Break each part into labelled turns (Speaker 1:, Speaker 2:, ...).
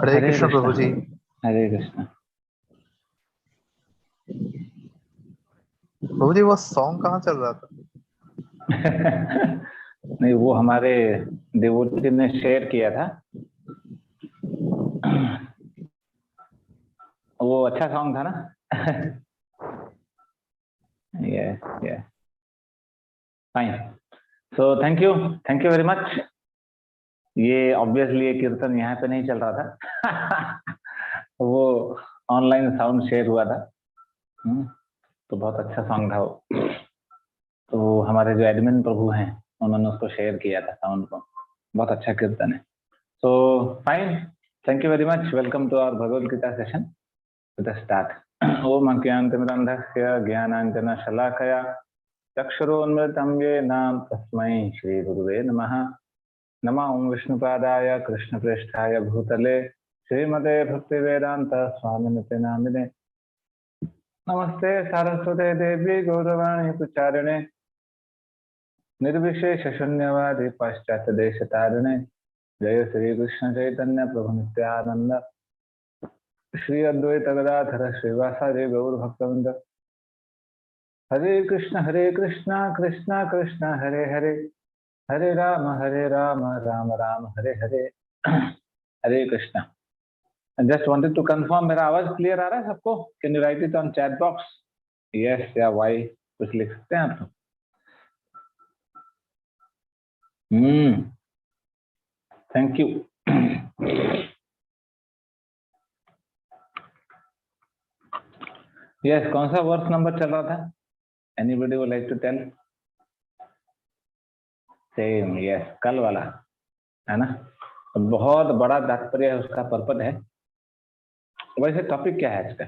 Speaker 1: हरे
Speaker 2: हरे
Speaker 1: कृष्ण प्रभु जी।
Speaker 2: हरे कृष्ण।
Speaker 1: प्रभु जी वो सॉन्ग कहाँ चल रहा था?
Speaker 2: नहीं, वो हमारे डिवोटी ने शेयर किया था। वो अच्छा सॉन्ग था ना। Yes yes, fine. So thank you very much. ये ऑब्वियसली ये कीर्तन यहाँ पे नहीं चल रहा था। वो ऑनलाइन साउंड शेयर हुआ था। तो बहुत अच्छा सॉन्ग था वो। तो हमारे जो एडमिन प्रभु हैं उन्होंने उसको शेयर किया था साउंड को। बहुत अच्छा कीर्तन है। So fine, thank you very much. Welcome to our Bhagavad Gita session. Let's start. ओम अज्ञानतिमिरान्धस्य ज्ञानाञ्जनशलाकया चक्षुरोन्मिलितं येन तस्मै श्रीगुरुवे नमः। नमः ओं विष्णुपादाय कृष्णप्रेष्ठाय भूतले श्रीमते भक्तिवेदांत स्वामिनिते नामिने। नमस्ते सारस्वते देवी गौरवाणी प्रचारिणे निर्विशेष शून्यवादी पाश्चात्य देश तारिणे। जय श्री कृष्ण चैतन्य प्रभु नित्यानंद श्री अद्वैत गदाधर श्रीवासादि गौर भक्तवृंद। Hare Krishna Krishna Krishna Hare Hare, Hare Rama Rama Rama Hare Hare. Hare Krishna. Just wanted to confirm, मेरा आवाज क्लियर आ रहा है सबको? Can you write it on chat box? Yes या वाई कुछ लिख सकते हैं आप लोग। Thank you. यस, कौन सा वर्स नंबर चल रहा था? Anybody would like to tell? Same, yes, कल वाला है ना। बहुत बड़ा तात्पर्य है उसका, पर्पज है। वैसे टॉपिक क्या है इसका?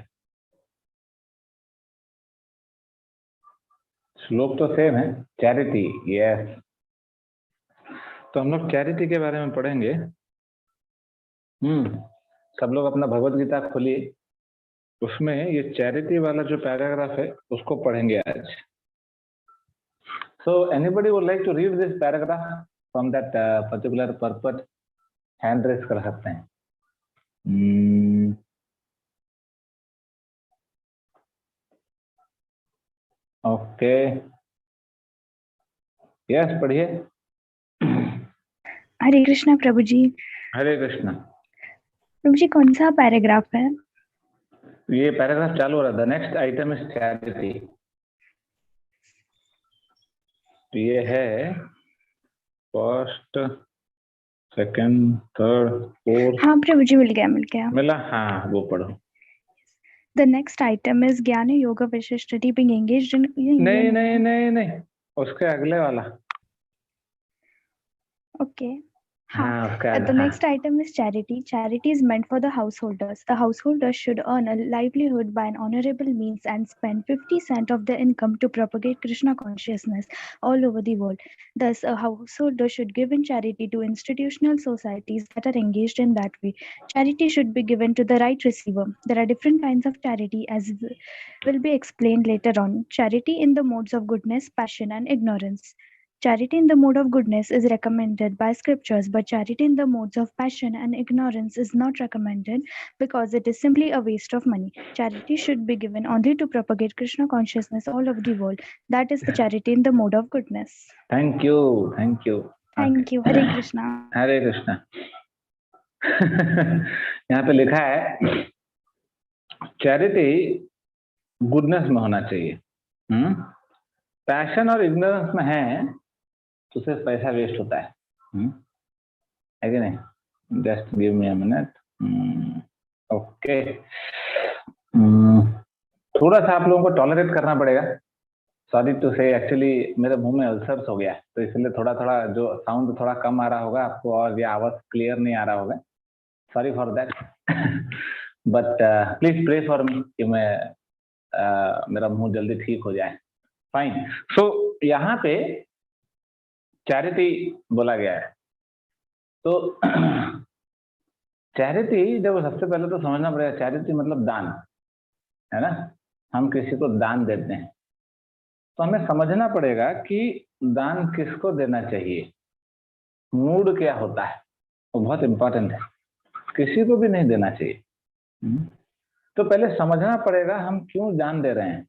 Speaker 2: श्लोक तो सेम है, चैरिटी। यस, तो हम लोग चैरिटी के बारे में पढ़ेंगे। सब लोग अपना भगवत गीता खोलिए, उसमें ये चैरिटी वाला जो पैराग्राफ है उसको पढ़ेंगे आज। So anybody would like to read this paragraph from that particular purpose? Hand raise कर सकते हैं। ओके, यस, पढ़िए।
Speaker 3: हरे कृष्णा प्रभु जी।
Speaker 2: हरे कृष्णा।
Speaker 3: प्रभु जी कौन सा पैराग्राफ है?
Speaker 2: ये पैराग्राफ चालू हो रहा है। The next item is charity. ये है फर्स्ट, सेकंड, थर्ड, फोर्थ।
Speaker 3: हाँ प्रभु जी, मिल गया।
Speaker 2: मिला? हाँ, वो पढ़ो।
Speaker 3: The next item is Jnana Yoga Vasishtati being engaged in.
Speaker 2: नहीं, उसके अगले वाला।
Speaker 3: Okay.
Speaker 2: हाँ, उसका
Speaker 3: The next item is charity. Charity is meant for the householders. The householders should earn a livelihood by an honorable means and spend 50 cents of their income to propagate Krishna consciousness all over the world. Thus, a householder should give in charity to institutional societies that are engaged in that way. Charity should be given to the right receiver. There are different kinds of charity, as will be explained later on. Charity in the modes of goodness, passion, and ignorance. Charity in the mode of goodness is recommended by scriptures, but charity in the modes of passion and ignorance is not recommended because it is simply a waste of money. Charity should be given only to propagate Krishna consciousness all over the world. That is the charity in the mode of goodness.
Speaker 2: Thank you.
Speaker 3: Thank you. Hare Krishna.
Speaker 2: हरे कृष्णा। यहाँ पे लिखा है charity goodness में होना चाहिए। Passion और ignorance में है तो सिर्फ पैसा वेस्ट होता है कि नहीं? Just give me a minute. Okay, थोड़ा सा आप लोगों को टॉलरेट करना पड़ेगा। सॉरी टू से, एक्चुअली मेरे मुंह में अल्सर्स हो गया है, तो इसलिए थोड़ा थोड़ा जो साउंड थोड़ा कम आ रहा होगा आपको और ये आवाज क्लियर नहीं आ रहा होगा। Sorry for that. But please pray for me कि मैं मेरा मुंह जल्दी ठीक हो जाए। फाइन। सो यहाँ पे चैरिटी बोला गया है, तो चैरिटी जब सबसे पहले तो समझना पड़ेगा चैरिटी मतलब दान है ना। हम किसी को दान देते हैं तो हमें समझना पड़ेगा कि दान किसको देना चाहिए, मूड क्या होता है, वो बहुत इंपॉर्टेंट है। किसी को भी नहीं देना चाहिए। तो पहले समझना पड़ेगा हम क्यों दान दे रहे हैं।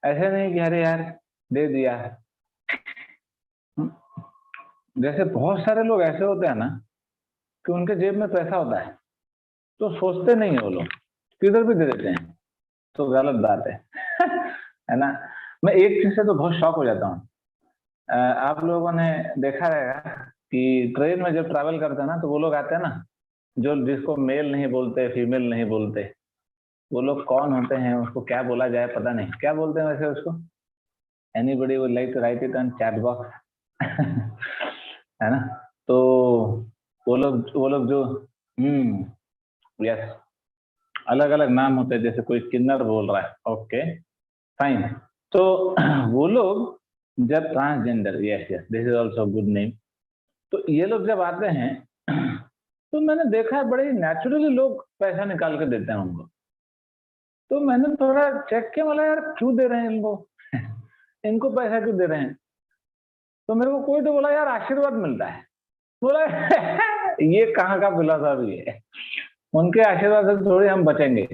Speaker 2: ऐसे नहीं कि अरे यार दे दिया। जैसे बहुत सारे लोग ऐसे होते हैं ना कि उनके जेब में पैसा होता है तो सोचते नहीं है वो लोग, किधर भी दे देते हैं, तो गलत बात है। है ना। मैं एक चीज से तो बहुत शॉक हो जाता हूँ। आप लोगों ने देखा रहेगा कि ट्रेन में जब ट्रैवल करते हैं ना तो वो लोग आते हैं ना जो जिसको मेल नहीं बोलते, फीमेल नहीं बोलते, वो लोग कौन होते हैं, उसको क्या बोला जाए पता नहीं, क्या बोलते हैं वैसे उसको? Anybody would like to write it on chat box. है ना। तो वो लोग जो यस, अलग अलग नाम होते हैं, जैसे कोई किन्नर बोल रहा है, ओके फाइन। तो वो लोग जब transgender, yes yes this is also good name, तो ये लोग जब आते हैं तो मैंने देखा है बड़े नेचुरली लोग पैसा निकाल के देते हैं उनको। तो मैंने थोड़ा चेक किया, बोला यार क्यों दे रहे हैं इनको? इनको पैसा क्यों दे रहे हैं? तो मेरे को कोई तो बोला यार आशीर्वाद मिलता है। बोला ये कहाँ का फिलॉसफी है, उनके आशीर्वाद से थोड़ी हम बचेंगे।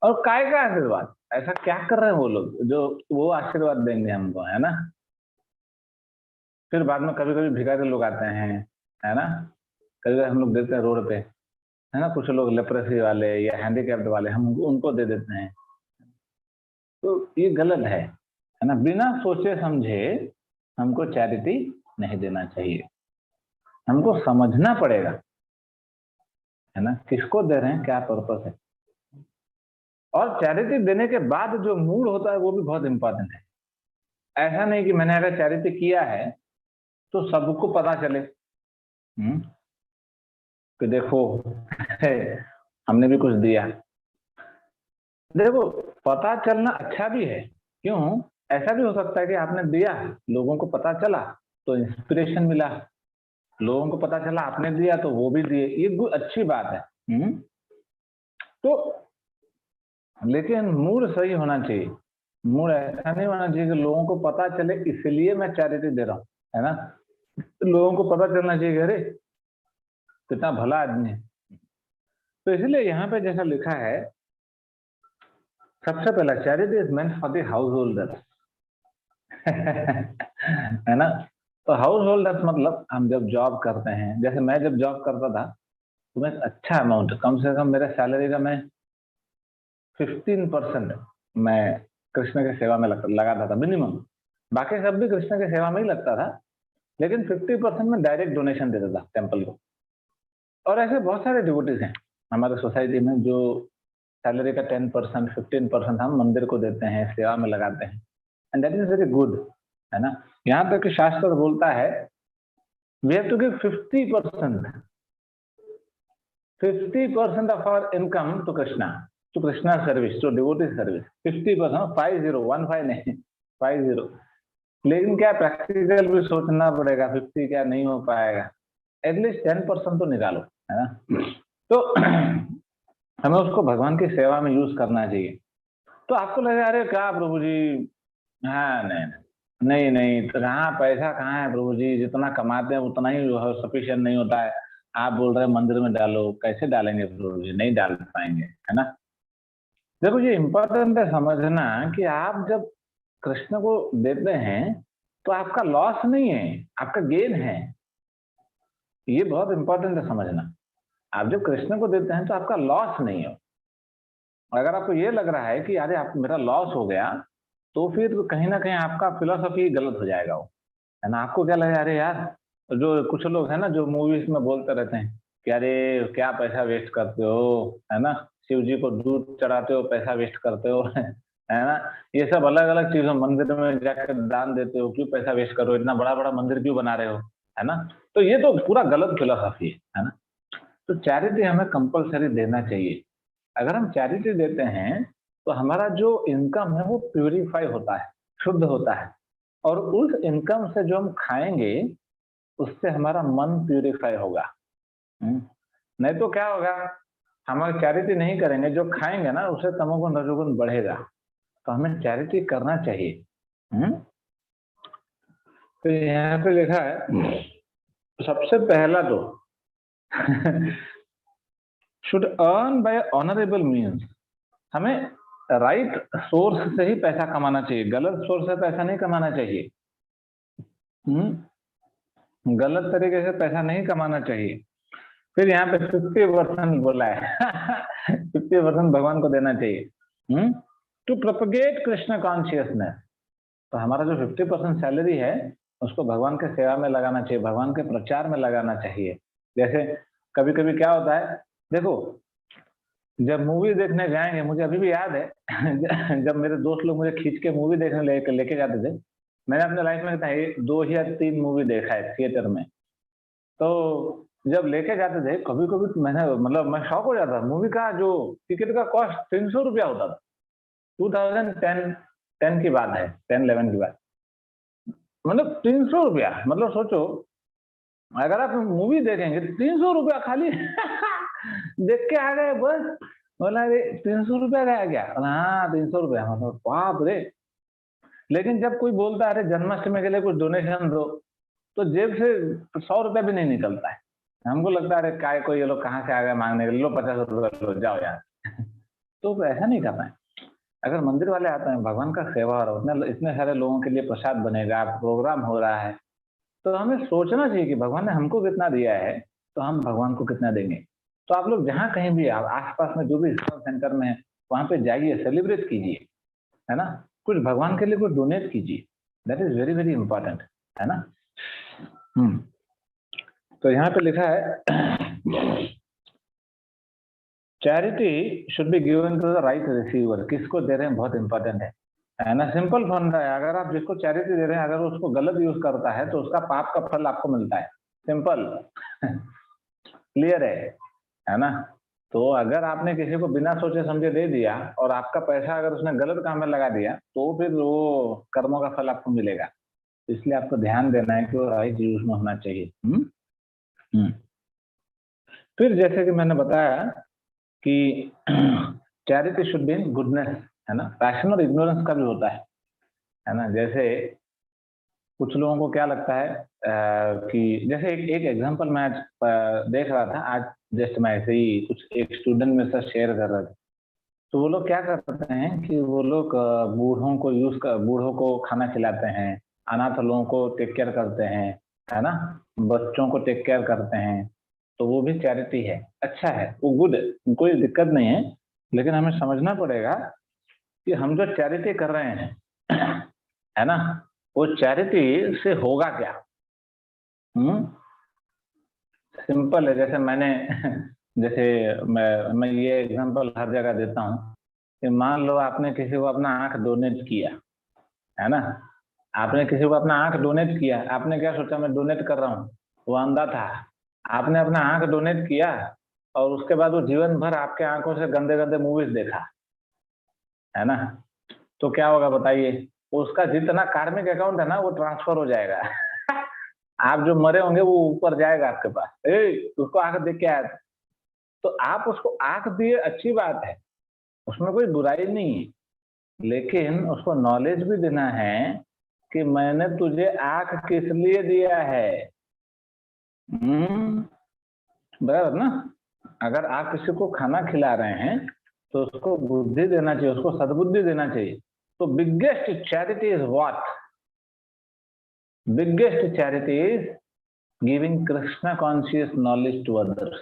Speaker 2: और काय का आशीर्वाद, ऐसा क्या कर रहे हैं वो लोग जो वो आशीर्वाद देंगे हमको, है ना। फिर बाद में कभी कभी भिखारी लोग आते हैं, है ना, कभी कभी हम लोग देते हैं रोड पे, है ना, कुछ लोग लेप्रेसी वाले या हैंडीकैप्ड वाले, हम उनको दे देते हैं। तो ये गलत है ना। बिना सोचे समझे हमको चैरिटी नहीं देना चाहिए, हमको समझना पड़ेगा, है ना, किसको दे रहे हैं, क्या पर्पस है। और चैरिटी देने के बाद जो मूड होता है वो भी बहुत इंपॉर्टेंट है। ऐसा नहीं कि मैंने अगर चैरिटी किया है तो सबको पता चले कि देखो हमने भी कुछ दिया। देखो पता चलना अच्छा भी है, क्यों? ऐसा भी हो सकता है कि आपने दिया, लोगों को पता चला तो इंस्पिरेशन मिला, लोगों को पता चला आपने दिया तो वो भी दिए, ये अच्छी बात है। तो लेकिन मूड सही होना चाहिए। मूड ऐसा नहीं होना चाहिए कि लोगों को पता चले इसलिए मैं चैरिटी दे रहा हूँ, है ना। लोगों को पता चलना चाहिए अरे कितना भला आदमी है। तो इसलिए यहाँ पे जैसा लिखा है, सबसे पहला charity is meant for the house holder. है ना। तो हाउस होल्डर्स मतलब हम जब जॉब करते हैं, जैसे मैं जब जॉब करता था तो मैं अच्छा अमाउंट, कम से कम मेरे सैलरी का मैं 15% मैं कृष्ण की सेवा में लगाता था मिनिमम। बाकी सब भी कृष्ण की सेवा में ही लगता था, लेकिन 50% में डायरेक्ट डोनेशन देता था टेम्पल को। और ऐसे बहुत सारे डिवोटीज हैं हमारे सोसाइटी में जो सैलरी का 10% 15% हम मंदिर को देते हैं, सेवा में लगाते हैं, and that is very good, है ना। यहाँ तक कि शास्त्र बोलता है we have to give 50% of our income to Krishna, to Krishna service, to devotee service. 50%, 50 नहीं 50। लेकिन क्या प्रैक्टिकल भी सोचना पड़ेगा, 50 क्या नहीं हो पाएगा, एटलीस्ट 10% तो निकालो, है ना। तो हमें उसको भगवान की सेवा में यूज करना चाहिए। तो आपको लगेगा अरे क्या प्रभु जी, हाँ नहीं नहीं तो कहाँ पैसा कहाँ है प्रभु जी, जितना कमाते हैं उतना ही सफिशिएंट नहीं होता है। आप बोल रहे हैं मंदिर में डालो, कैसे डालेंगे प्रभु जी, नहीं डाल पाएंगे, है ना। देखो ये इंपॉर्टेंट है समझना कि आप जब कृष्ण को देते हैं तो आपका लॉस नहीं है, आपका गेन है। ये बहुत इंपॉर्टेंट है समझना। आप जब कृष्ण को देते हैं तो आपका लॉस नहीं है। अगर आपको ये लग रहा है कि अरे आप मेरा लॉस हो गया, तो फिर कहीं ना कहीं आपका फिलोसफी गलत हो जाएगा वो, है ना। आपको क्या लगेगा अरे यार, जो कुछ लोग है ना जो मूवीज में बोलते रहते हैं कि अरे क्या पैसा वेस्ट करते हो, है ना, शिव जी को दूध चढ़ाते हो पैसा वेस्ट करते हो, है ना, ये सब अलग अलग चीजों, मंदिर में जाकर दान देते हो, क्यों पैसा वेस्ट करो, इतना बड़ा बड़ा मंदिर क्यों बना रहे हो, है ना। तो ये तो पूरा गलत फिलोसफी है ना। तो चैरिटी हमें कंपलसरी देना चाहिए। अगर हम चैरिटी देते हैं तो हमारा जो इनकम है वो प्यूरिफाई होता है, शुद्ध होता है, और उस इनकम से जो हम खाएंगे उससे हमारा मन प्यूरिफाई होगा। नहीं तो क्या होगा, हम अगर चैरिटी नहीं करेंगे, जो खाएंगे ना उससे तमोगुण रजोगुण बढ़ेगा। तो हमें चैरिटी करना चाहिए। तो यहाँ पे लिखा है सबसे पहला तो should earn by honourable means, हमें राइट सोर्स से ही पैसा कमाना चाहिए, गलत सोर्स से पैसा नहीं कमाना चाहिए। गलत तरीके से पैसा नहीं कमाना चाहिए। फिर यहाँ पे 50% बोला है 50% भगवान को देना चाहिए टू प्रोपगेट कृष्ण कॉन्शियसनेस। तो हमारा जो 50% सैलरी है उसको भगवान के सेवा में लगाना चाहिए, भगवान के प्रचार में लगाना चाहिए। जैसे कभी कभी क्या होता है, देखो जब मूवी देखने जाएंगे, मुझे अभी भी याद है जब मेरे दोस्त लोग मुझे खींच के मूवी देखने लेके जाते थे, मैंने अपने लाइफ में 2 या 3 मूवी देखा है थिएटर में। तो जब लेके जाते थे कभी कभी मैंने मतलब मैं शॉक हो जाता, मूवी का जो टिकट का कॉस्ट 300 रुपया होता था। 2010 की बात है, 10-11 की बात, मतलब 300 रुपया। मतलब सोचो अगर आप मूवी देखेंगे 300 रुपया खाली देख के आ गए बस, बोला अरे 300 रुपया गया क्या? हाँ 300 रुपया, मतलब बाप रे। लेकिन जब कोई बोलता है अरे जन्माष्टमी के लिए कुछ डोनेशन दो, तो जेब से 100 रुपया भी नहीं निकलता है। हमको लगता है अरे काय कोई ये लोग कहाँ से आ गए मांगने के लिए, लो 50 रुपया लो जाओ यार तो ऐसा नहीं करना है। अगर मंदिर वाले आते हैं, भगवान का सेवा हो रहा है, इतने सारे लोगों के लिए प्रसाद बनेगा, प्रोग्राम हो रहा है, तो हमें सोचना चाहिए कि भगवान ने हमको कितना दिया है तो हम भगवान को कितना देंगे। तो आप लोग जहाँ कहीं भी आसपास में जो भी सेंटर में है वहां पे जाइए, सेलिब्रेट कीजिए, है ना, कुछ भगवान के लिए कुछ डोनेट कीजिए, that is very very important, है ना। तो यहाँ पे लिखा है charity should be given to the right receiver. किसको दे रहे हैं बहुत इंपॉर्टेंट है ना। सिंपल फंडा है, अगर आप जिसको चैरिटी दे रहे हैं अगर उसको गलत यूज करता है तो उसका पाप का फल आपको मिलता है, सिंपल क्लियर है ना। तो अगर आपने किसी को बिना सोचे समझे दे दिया और आपका पैसा अगर उसने गलत काम में लगा दिया तो फिर वो कर्मों का फल आपको मिलेगा। इसलिए आपको ध्यान देना है कि वो राइट यूज में होना चाहिए। फिर जैसे कि मैंने बताया कि charity should be in goodness, है ना। पैशन और इग्नोरेंस का भी होता है ना। जैसे कुछ लोगों को क्या लगता है कि जैसे एक एग्जांपल मैं आज देख रहा था, आज जस्ट मैं ऐसे ही कुछ एक स्टूडेंट में से शेयर कर रहा था। तो वो लोग क्या करते हैं कि वो लोग बूढ़ों को खाना खिलाते हैं, अनाथ लोगों को टेक केयर करते हैं, है ना, बच्चों को टेक केयर करते हैं। तो वो भी चैरिटी है, अच्छा है, वो गुड, कोई दिक्कत नहीं है। लेकिन हमें समझना पड़ेगा कि हम जो चैरिटी कर रहे हैं है ना, वो चैरिटी से होगा क्या। सिंपल है। जैसे मैंने जैसे मैं ये एग्जांपल हर जगह देता हूँ कि मान लो आपने किसी को अपना आंख डोनेट किया, है ना। आपने किसी को अपना आंख डोनेट किया, आपने क्या सोचा मैं डोनेट कर रहा हूँ, वो अंधा था। आपने अपना आंख डोनेट किया और उसके बाद वो जीवन भर आपके आंखों से गंदे गंदे मूवीज देखा, है ना। तो क्या होगा बताइए, उसका जितना कार्मिक अकाउंट है ना वो ट्रांसफर हो जाएगा आप जो मरे होंगे वो ऊपर जाएगा आपके पास, उसको आंख देख के आया। तो आप उसको आंख दिए, अच्छी बात है, उसमें कोई बुराई नहीं है, लेकिन उसको नॉलेज भी देना है कि मैंने तुझे आंख किस लिए दिया है। बराबर ना। अगर आप किसी को खाना खिला रहे हैं तो उसको बुद्धि देना चाहिए, उसको सद्बुद्धि देना चाहिए। तो biggest charity is what? Biggest charity is giving Krishna conscious knowledge to others,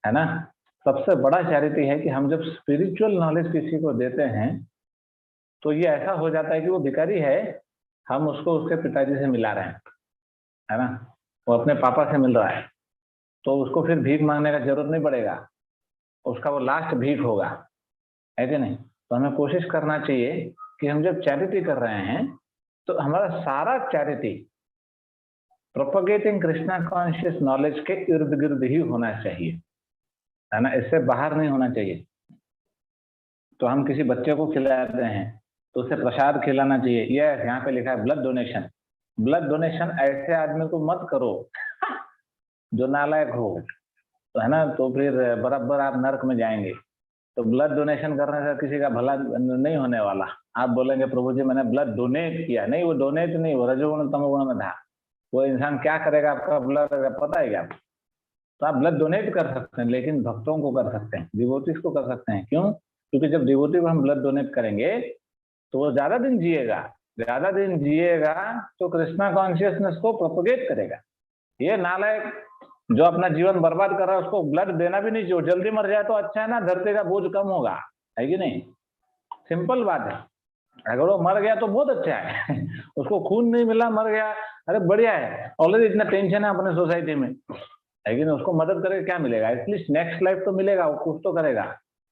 Speaker 2: है ना। सबसे बड़ा चैरिटी है कि हम जब स्पिरिचुअल नॉलेज किसी को देते हैं तो ये ऐसा हो जाता है कि वो भिखारी है, हम उसको उसके पिताजी से मिला रहे हैं, है ना, वो अपने पापा से मिल रहा है, तो उसको फिर भीख मांगने का जरूरत नहीं पड़ेगा, उसका वो लास्ट भीख होगा, है कि नहीं। तो हमें कोशिश करना चाहिए कि हम जब चैरिटी कर रहे हैं तो हमारा सारा charity propagating Krishna conscious knowledge के इर्द गिर्द ही होना चाहिए, है ना, इससे बाहर नहीं होना चाहिए। तो हम किसी बच्चे को खिलाते हैं तो उसे प्रसाद खिलाना चाहिए। ये यहाँ पे लिखा है ब्लड डोनेशन। ब्लड डोनेशन ऐसे आदमी को मत करो जो नालायक हो, तो है ना, तो फिर बराबर आप नरक में जाएंगे। तो ब्लड डोनेशन करने से किसी का भला नहीं होने वाला। आप बोलेंगे प्रभु जी मैंने ब्लड डोनेट किया, नहीं, वो डोनेट नहीं, वो रजोगुण तमोगुण में था। वो इंसान क्या करेगा आपका ब्लड, पता है क्या? तो आप ब्लड डोनेट कर सकते हैं, लेकिन भक्तों को कर सकते हैं, डिवोटीज को कर सकते हैं। क्यों? क्योंकि जब डिवोटी को हम ब्लड डोनेट करेंगे तो वो ज्यादा दिन जिएगा, ज्यादा दिन जिएगा तो कृष्णा कॉन्शियसनेस को प्रोपोगेट करेगा। ये नालायक जो अपना जीवन बर्बाद कर रहा है उसको ब्लड देना भी नहीं चाहिए, जल्दी मर जाए तो अच्छा है ना, धरती का बोझ कम होगा, है कि नहीं? सिंपल बात है। अगर वो मर गया तो बहुत अच्छा है उसको खून नहीं मिला, मर गया, अरे बढ़िया है, ऑलरेडी इतना टेंशन है अपने सोसाइटी में, है कि नहीं? उसको मदद करके क्या मिलेगा? एटलीस्ट नेक्स्ट लाइफ तो मिलेगा, वो कुछ तो करेगा,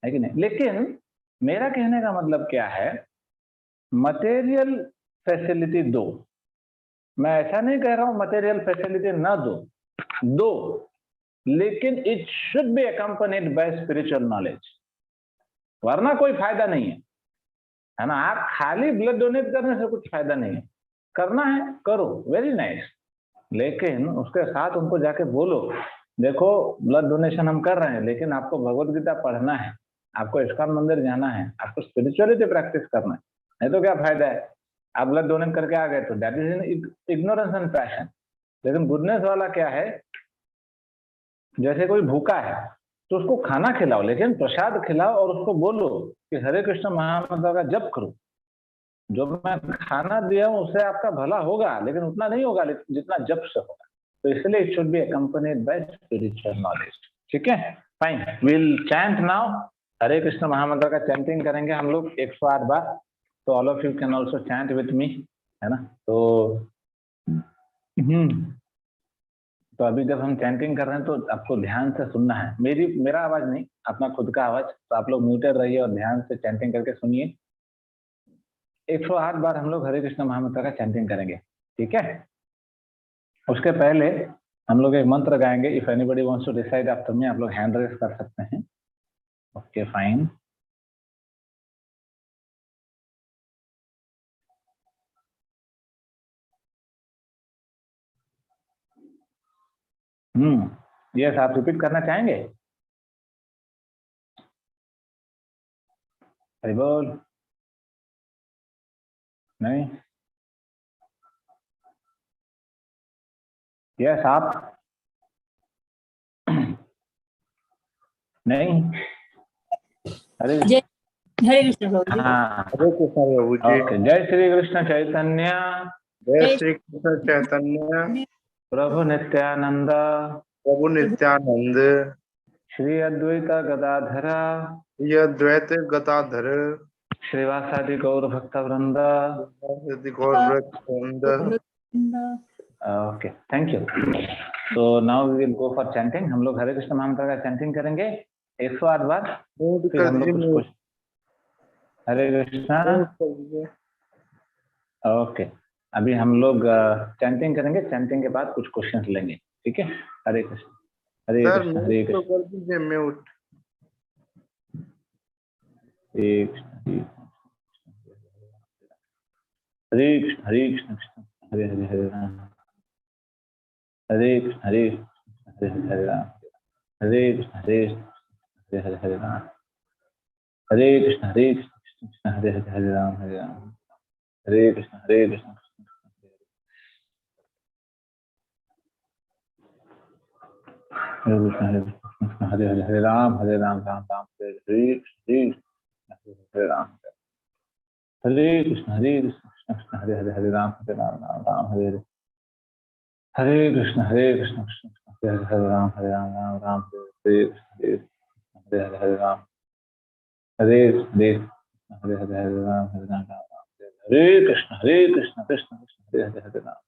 Speaker 2: है कि नहीं? लेकिन मेरा कहने का मतलब क्या है, मटेरियल फैसिलिटी दो, मैं ऐसा नहीं कह रहा हूं मटेरियल फैसिलिटी ना दो, दो, लेकिन it should be accompanied by spiritual knowledge, वरना कोई फायदा नहीं है ना? आप खाली ब्लड डोनेट करने से कुछ फायदा नहीं है। करना है करो, वेरी नाइस, लेकिन उसके साथ उनको जाके बोलो, देखो ब्लड डोनेशन हम कर रहे हैं, लेकिन आपको भगवत गीता पढ़ना है, आपको इस्कॉन मंदिर जाना है, आपको स्पिरिचुअलिटी प्रैक्टिस करना है, नहीं तो क्या फायदा है? आप ब्लड डोनेट करके आ गए तो that is in ignorance and passion. लेकिन गुडनेस वाला क्या है, जैसे कोई भूखा है तो उसको खाना खिलाओ, लेकिन प्रसाद खिलाओ और उसको बोलो कि हरे कृष्ण महामंत्र का जप करो, जो मैं खाना दिया हूं उससे आपका भला होगा, लेकिन उतना नहीं होगा जितना जप से होगा। तो इसलिए it should be accompanied by spiritual knowledge. ठीक है, फाइन, विल चैंट नाउ। हरे कृष्ण महामंत्र का चैंटिंग करेंगे हम लोग 108 बार। तो all of you can also chant with me, है ना? तो तो अभी जब हम चैंटिंग कर रहे हैं तो आपको ध्यान से सुनना है, मेरा आवाज नहीं, अपना खुद का आवाज। तो आप लोग म्यूटेड रहिए और ध्यान से चैंटिंग करके सुनिए। 108 बार हम लोग हरे कृष्ण महामंत्र का चैंटिंग करेंगे, ठीक है? उसके पहले हम लोग एक मंत्र गाएंगे। If anybody wants to decide after me, आप लोग हैंड रेस कर सकते हैं। Okay fine. यस, आप रिपीट करना चाहेंगे? हरि बोल। नहीं? यस आप? नहीं? हरे
Speaker 4: हरे कृष्ण प्रभु जी।
Speaker 2: हाँ,
Speaker 1: हरे कृष्ण प्रभु जी।
Speaker 2: ओके। जय श्री कृष्ण चैतन्य
Speaker 1: जय श्री कृष्ण चैतन्य
Speaker 2: प्रभु नित्यानंद
Speaker 1: प्रभु नित्यानंद
Speaker 2: श्री अद्वैत गदाधर
Speaker 1: श्री अद्वैत गदाधर
Speaker 2: श्रीवासादि गौर भक्त वृंद।
Speaker 1: गौर वृंद।
Speaker 2: Okay, thank you. तो now we will go for chanting. हम लोग हरे कृष्ण महामंत्र का चैंटिंग करेंगे 108 बार। फिर हम लोग कुछ हरे कृष्णा। ओके, अभी हम लोग चैंटिंग करेंगे, चैंटिंग के बाद कुछ क्वेश्चंस लेंगे, ठीक है? हरे कृष्ण हरे कृष्ण हरे
Speaker 1: तो
Speaker 2: कृष्ण
Speaker 1: कर दीजिए mute.
Speaker 2: Hare Krishna Hare Krishna Hare Krishna Hare Hare Hare Rama Hare Krishna Hare Hare Hare Rama Hare Krishna Hare Hare Hare Hare Rama Hare Krishna Hare Krishna Hare Hare Hare Rama Hare Rama Hare Krishna Hare Krishna Hare Krishna Hare Krishna Hare Hare Hare Rama Rama Rama Hare Hare Krishna Hare Rama Hare Krishna Krishna Hare Hare Hare Rama Rama Hare Hare Hare Krishna Krishna Hare Hare Rama Rama Hare Hare Hare Hare Hare Rama Hare Krishna Hare Hare Hare Rama Rama Hare Krishna Krishna Krishna Hare Hare Hare Rama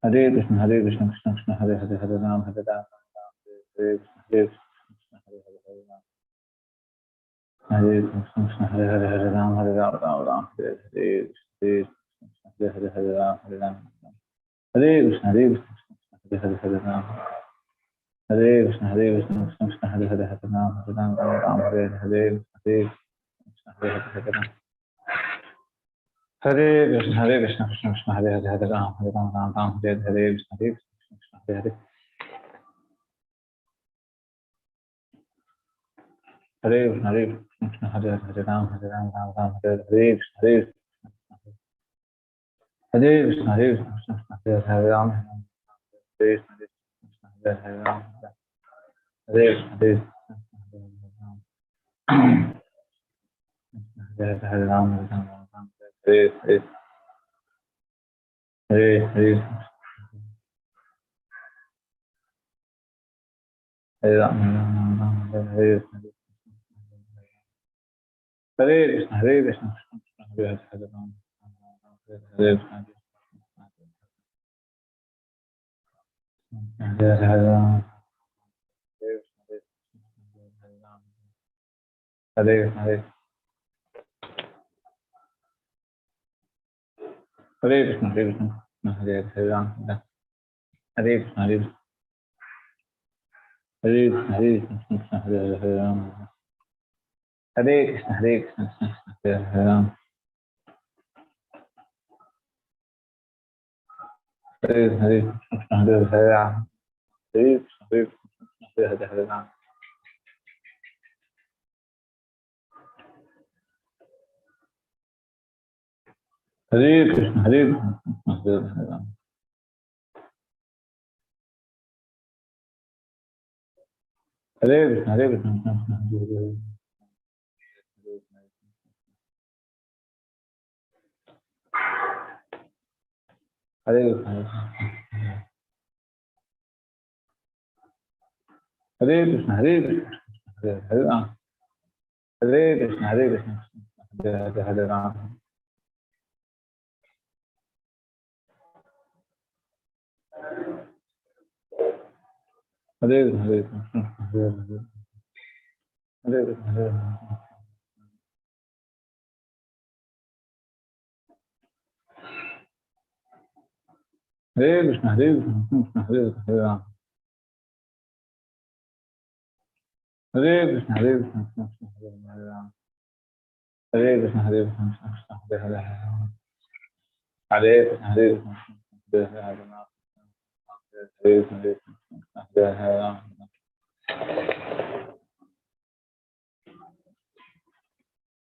Speaker 2: Hare Krishna Krishna Krishna Hare Hare Hare Rama Hare Rama Hare Krishna Hare Hare Hare Rama Hare Krishna Hare Hare Hare Rama Rama Rama Hare Hare Krishna Hare Hare Hare Rama Hare Krishna Hare Hare Hare Rama Hare Krishna Krishna Hare Hare Hare Rama Rama Hare Hare Krishna Hare Hare Hare Rama Hare Krishna Krishna Krishna Hare Hare Hare Rama Rama Hare Hare Krishna Krishna Hare Hare Hare Krishna Hare Hare Rama Rama Rama Hare Hare Krishna Hare Krishna Krishna Krishna Hare Hare Rama Hare Krishna Hare Hare Rama Hare Krishna Hare Hare Rama Hare Rama Hare Hare Hare Hare Hare Rama Hare Hare Krishna Hare Krishna Hare Hare Rama Hare Hare Rama Hare Hare Hare Krishna Hare Krishna Hare Hare Rama Hare Krishna Hare Hare Krishna Hare Krishna Hare Hare Rama Hare Krishna Hare Krishna Hare Hare Rama Hare Hare Krishna Hare Hare Rama Hare Krishna Hare Krishna Hare Hare Rama Hare Krishna Hare Krishna Hare Hare Rama Hare Krishna Hare Krishna Hare Krishna Hare Krishna Hare Krishna Hare Hare Rama Hare Krishna Hare Krishna Hare Hare Rama Hare Krishna Hare Krishna Hare Krishna Hare Hare Krishna Hare Krishna Hare Hare Rama Hare Krishna Hare Krishna Hare Hare Rama Hare Krishna Hare Krishna Hare Hare Rama Hare Krishna Hare Krishna Hare Hare Rama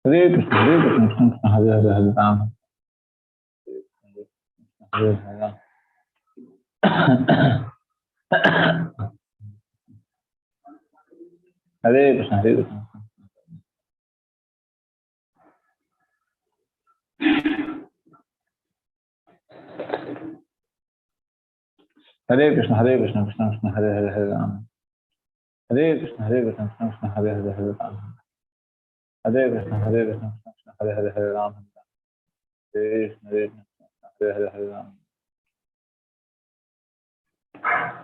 Speaker 2: Hare Krishna Hare Krishna Hare Hare Rama Hare Krishna Hare Krishna Hare Hare Rama Hare Hare Rama Hare Krishna Hare Krishna Hare Krishna Krishna Krishna Hare Hare Hare Rama Hare Krishna Krishna Krishna Hare Hare Hare Rama Hare Krishna Krishna Krishna Hare Hare Hare Rama Hare Krishna Hare Hare Hare Rama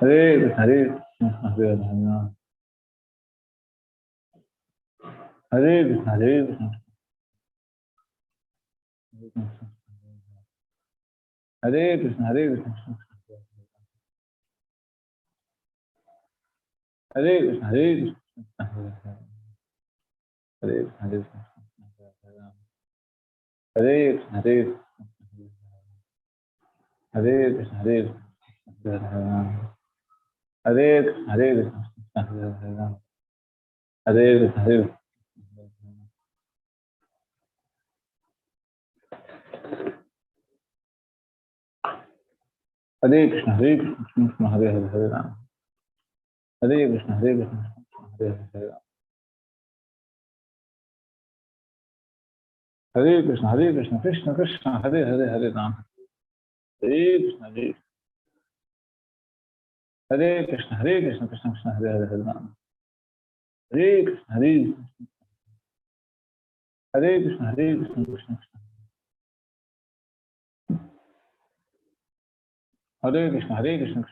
Speaker 2: Hare Krishna Hare Krishna Hare Hare Hare Rama Hare Krishna Hare Krishna Hare Krishna Hare Krishna Hare Krishna Hare Krishna Hare Krishna Hare Krishna Hare Krishna Hare Hare Krishna Hare Hare Krishna Hare Krishna Hare Krishna Hare Hare Krishna Hare Krishna Hare Hare Hare Rama Hare Krishna Hare Krishna Hare Hare Rama Hare Krishna Krishna Krishna Hare Hare Hare Rama Hare Krishna Krishna Krishna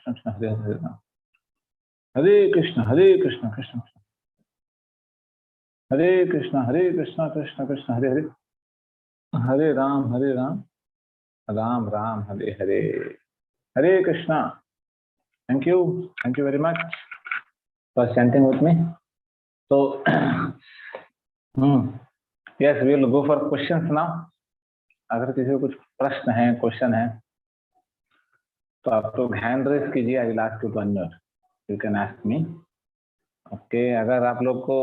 Speaker 2: Krishna Hare Hare Hare Rama Hare Krishna Krishna Krishna Krishna Hare Krishna Krishna Krishna Hare Hare Rama Hare Krishna Krishna Hare Krishna Krishna Krishna Hare Hare Hare Rama Rama Rama Hare Hare Hare Krishna thank you very much for chanting with me तो yes we will go for questions now अगर किसी को कुछ प्रश्न है क्वेश्चन है तो आप लोग हैंड रेज कीजिए I will ask you to unmute you can ask me okay अगर आप लोग को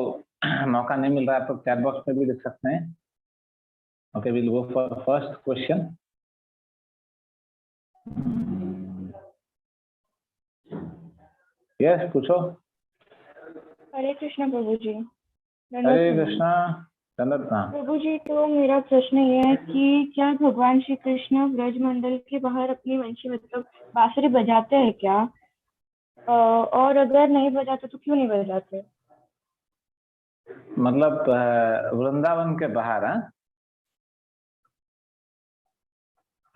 Speaker 2: मौका नहीं मिल रहा है आप लोग चैट बॉक्स में भी लिख सकते हैं okay we will go for first question yes पूछो।
Speaker 5: हरे कृष्ण प्रभु जी।
Speaker 2: हरे कृष्णा। दंडवत।
Speaker 5: प्रभु जी, तो मेरा प्रश्न ये है कि क्या भगवान श्री कृष्ण ब्रज मंडल के बाहर अपनी वंशी मतलब बांसुरी बजाते हैं क्या? और अगर नहीं बजाते तो क्यों नहीं बजाते?
Speaker 2: मतलब वृंदावन के बाहर। हाँ,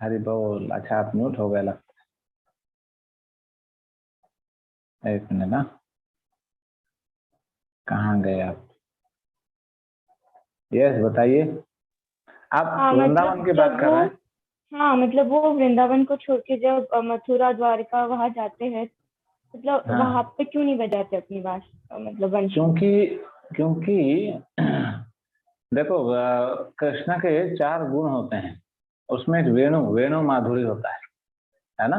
Speaker 2: हरि बोल। अच्छा आप म्यूट हो गए लगता है। एक मिनट ना, कहाँ गए आप? यस बताइए। आप
Speaker 5: हाँ,
Speaker 2: वृंदावन
Speaker 5: मतलब
Speaker 2: की बात कर रहे हैं?
Speaker 5: हाँ, मतलब वो वृंदावन को छोड़ के जब मथुरा द्वारका वहां जाते हैं, मतलब
Speaker 2: हाँ।
Speaker 5: वहां पे क्यों नहीं बजाते अपनी मतलब वंशी?
Speaker 2: क्योंकि देखो कृष्ण के 4 गुण होते हैं। उसमें एक वेणु माधुरी होता है ना?